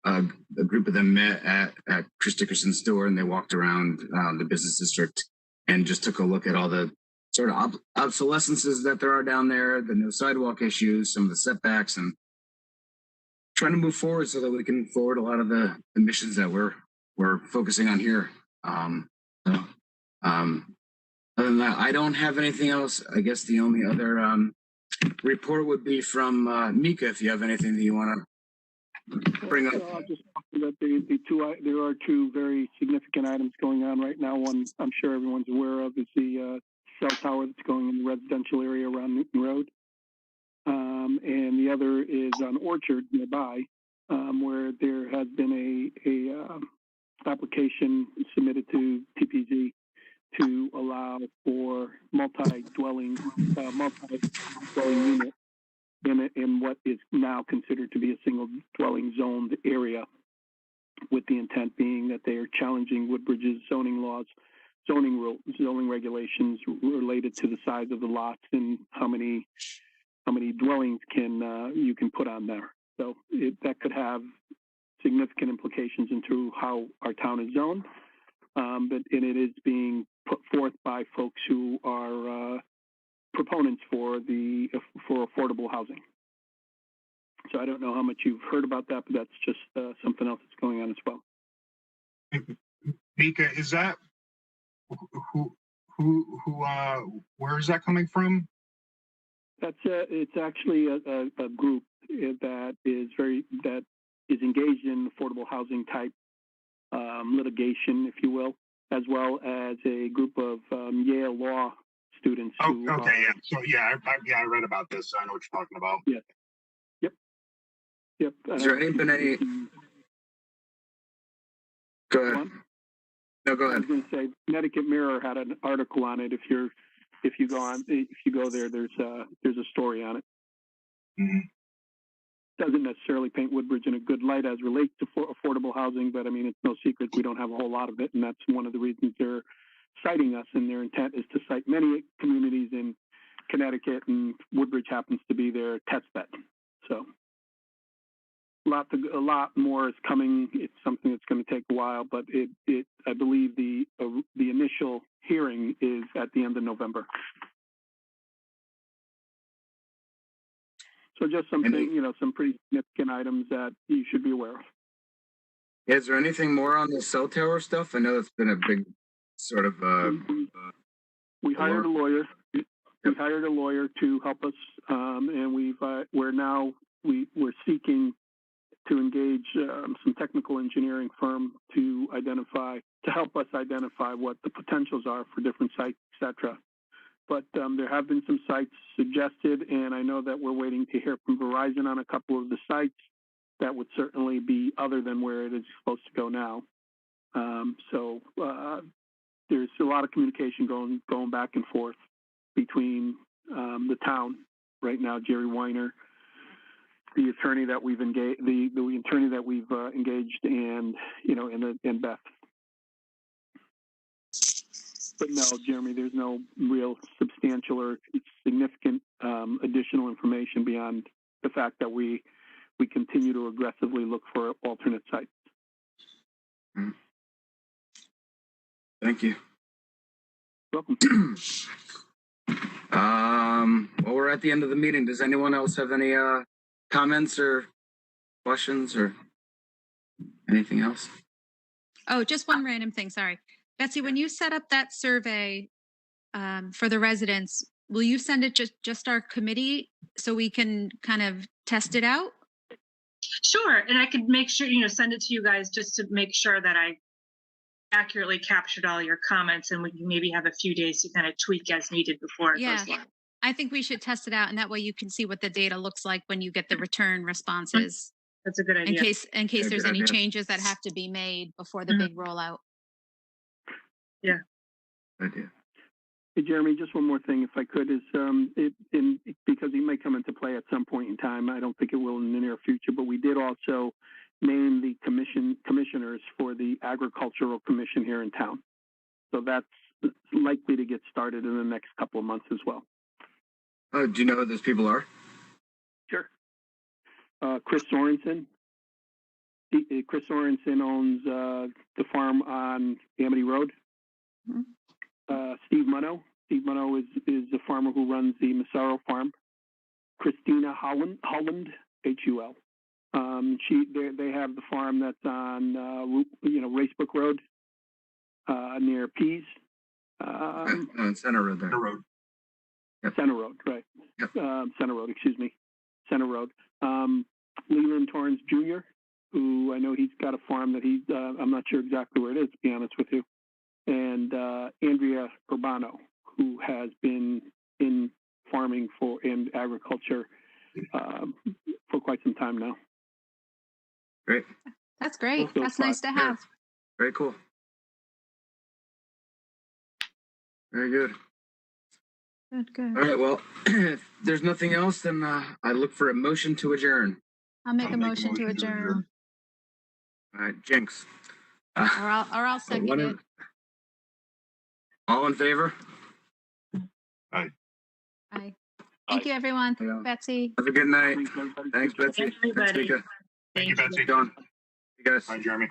[SPEAKER 1] a group of them met at Chris Dickerson's store, and they walked around the business district and just took a look at all the sort of obsolescences that there are down there, the no sidewalk issues, some of the setbacks, and trying to move forward so that we can forward a lot of the missions that we're focusing on here. Other than that, I don't have anything else. I guess the only other report would be from Mika, if you have anything that you want to bring up.
[SPEAKER 7] I'll just that there are two very significant items going on right now. One I'm sure everyone's aware of is the cell tower that's going in the residential area around Newton Road. And the other is on Orchard nearby, where there has been a application submitted to TPZ to allow for multi-dwelling unit in what is now considered to be a single dwelling zoned area, with the intent being that they are challenging Woodbridge's zoning laws, zoning regulations related to the size of the lots and how many dwellings you can put on there. So that could have significant implications into how our town is zoned. But it is being put forth by folks who are proponents for affordable housing. So I don't know how much you've heard about that, but that's just something else that's going on as well.
[SPEAKER 5] Mika, is that who where is that coming from?
[SPEAKER 7] It's actually a group that is engaged in affordable housing type litigation, if you will. as well as a group of Yale Law students.
[SPEAKER 5] Oh,
[SPEAKER 7] who,
[SPEAKER 5] okay, yeah. So yeah, I read about this. I know what you're talking about.
[SPEAKER 7] Yeah. Yep.
[SPEAKER 1] Has there been any? Go ahead.
[SPEAKER 7] One?
[SPEAKER 1] No, go
[SPEAKER 7] I
[SPEAKER 1] ahead.
[SPEAKER 7] was going to say, Connecticut Mirror had an article on it. If you go there, there's a story on it.
[SPEAKER 5] Mm-hmm.
[SPEAKER 7] Doesn't necessarily paint Woodbridge in a good light as relates to affordable housing, but I mean, it's no secret we don't have a whole lot of it, and that's one of the reasons they're citing us. And their intent is to cite many communities in Connecticut, and Woodbridge happens to be their test bed. So. A lot more is coming. It's something that's going to take a while, but I believe the initial hearing is at the end of November. So just something, some pretty significant items that you should be aware of.
[SPEAKER 1] Is there anything more on the cell tower stuff? I know it's been a big sort of.
[SPEAKER 7] We hired a lawyer. We hired a lawyer to help us, and we're seeking to engage some technical engineering firm to help us identify what the potentials are for different sites, etc. But there have been some sites suggested, and I know that we're waiting to hear from Verizon on a couple of the sites that would certainly be other than where it is supposed to go now. So there's a lot of communication going back and forth between the town right now, Jerry Weiner, the attorney that we've engaged, the attorney that we've engaged, and and Beth. But no, Jeremy, there's no real substantial or significant additional information beyond the fact that we continue to aggressively look for alternate sites.
[SPEAKER 1] Thank you.
[SPEAKER 7] Welcome.
[SPEAKER 1] Well, we're at the end of the meeting. Does anyone else have any comments or questions or anything else?
[SPEAKER 3] Oh, just one random thing. Sorry. Betsy, when you set up that survey for the residents, will you send it just our committee so we can kind of test it out?
[SPEAKER 4] Sure, and I could make sure, send it to you guys just to make sure that I accurately captured all your comments, and we can maybe have a few days to kind of tweak as needed before it goes live.
[SPEAKER 3] I think we should test it out, and that way you can see what the data looks like when you get the return responses.
[SPEAKER 4] That's a good idea.
[SPEAKER 3] In case there's any changes that have to be made before the big rollout.
[SPEAKER 4] Yeah.
[SPEAKER 1] Idea.
[SPEAKER 7] Hey, Jeremy, just one more thing, if I could, is because he may come into play at some point in time. I don't think it will in the near future, but we did also name the commissioners for the Agricultural Commission here in town. So that's likely to get started in the next couple of months as well.
[SPEAKER 1] Oh, do you know who those people are?
[SPEAKER 7] Sure. Chris Sorensen. Chris Sorensen owns the farm on Amity Road. Mm-hmm. Steve Munno. Steve Munno is the farmer who runs the Massaro farm. Christina Holland, H-U-L. They have the farm that's on Racebrook Road near Pease.
[SPEAKER 1] Center Road there.
[SPEAKER 5] The road.
[SPEAKER 7] Yep. Center Road, right?
[SPEAKER 1] Yep.
[SPEAKER 7] Center Road, excuse me. Center Road. Leland Torrance Jr., who I know he's got a farm that I'm not sure exactly where it is, to be honest with you. And Andrea Urbano, who has been in farming and agriculture for quite some time now.
[SPEAKER 1] Great.
[SPEAKER 3] That's great. That's nice to have.
[SPEAKER 1] Very cool. Very good.
[SPEAKER 3] Good.
[SPEAKER 1] All right. Well, if there's nothing else, then I look for a motion to adjourn.
[SPEAKER 3] I'll make a motion to adjourn.
[SPEAKER 1] All right, Jinx.
[SPEAKER 3] Or I'll second it.
[SPEAKER 1] All in favor?
[SPEAKER 5] Aye.
[SPEAKER 3] Aye. Thank you, everyone.
[SPEAKER 1] Yeah.
[SPEAKER 3] Betsy.
[SPEAKER 1] Have a good night. Thanks, Betsy.
[SPEAKER 4] Thanks, everybody.
[SPEAKER 1] Thank you,
[SPEAKER 5] Thank you, Betsy.
[SPEAKER 1] Don. You guys.
[SPEAKER 5] Bye, Jeremy.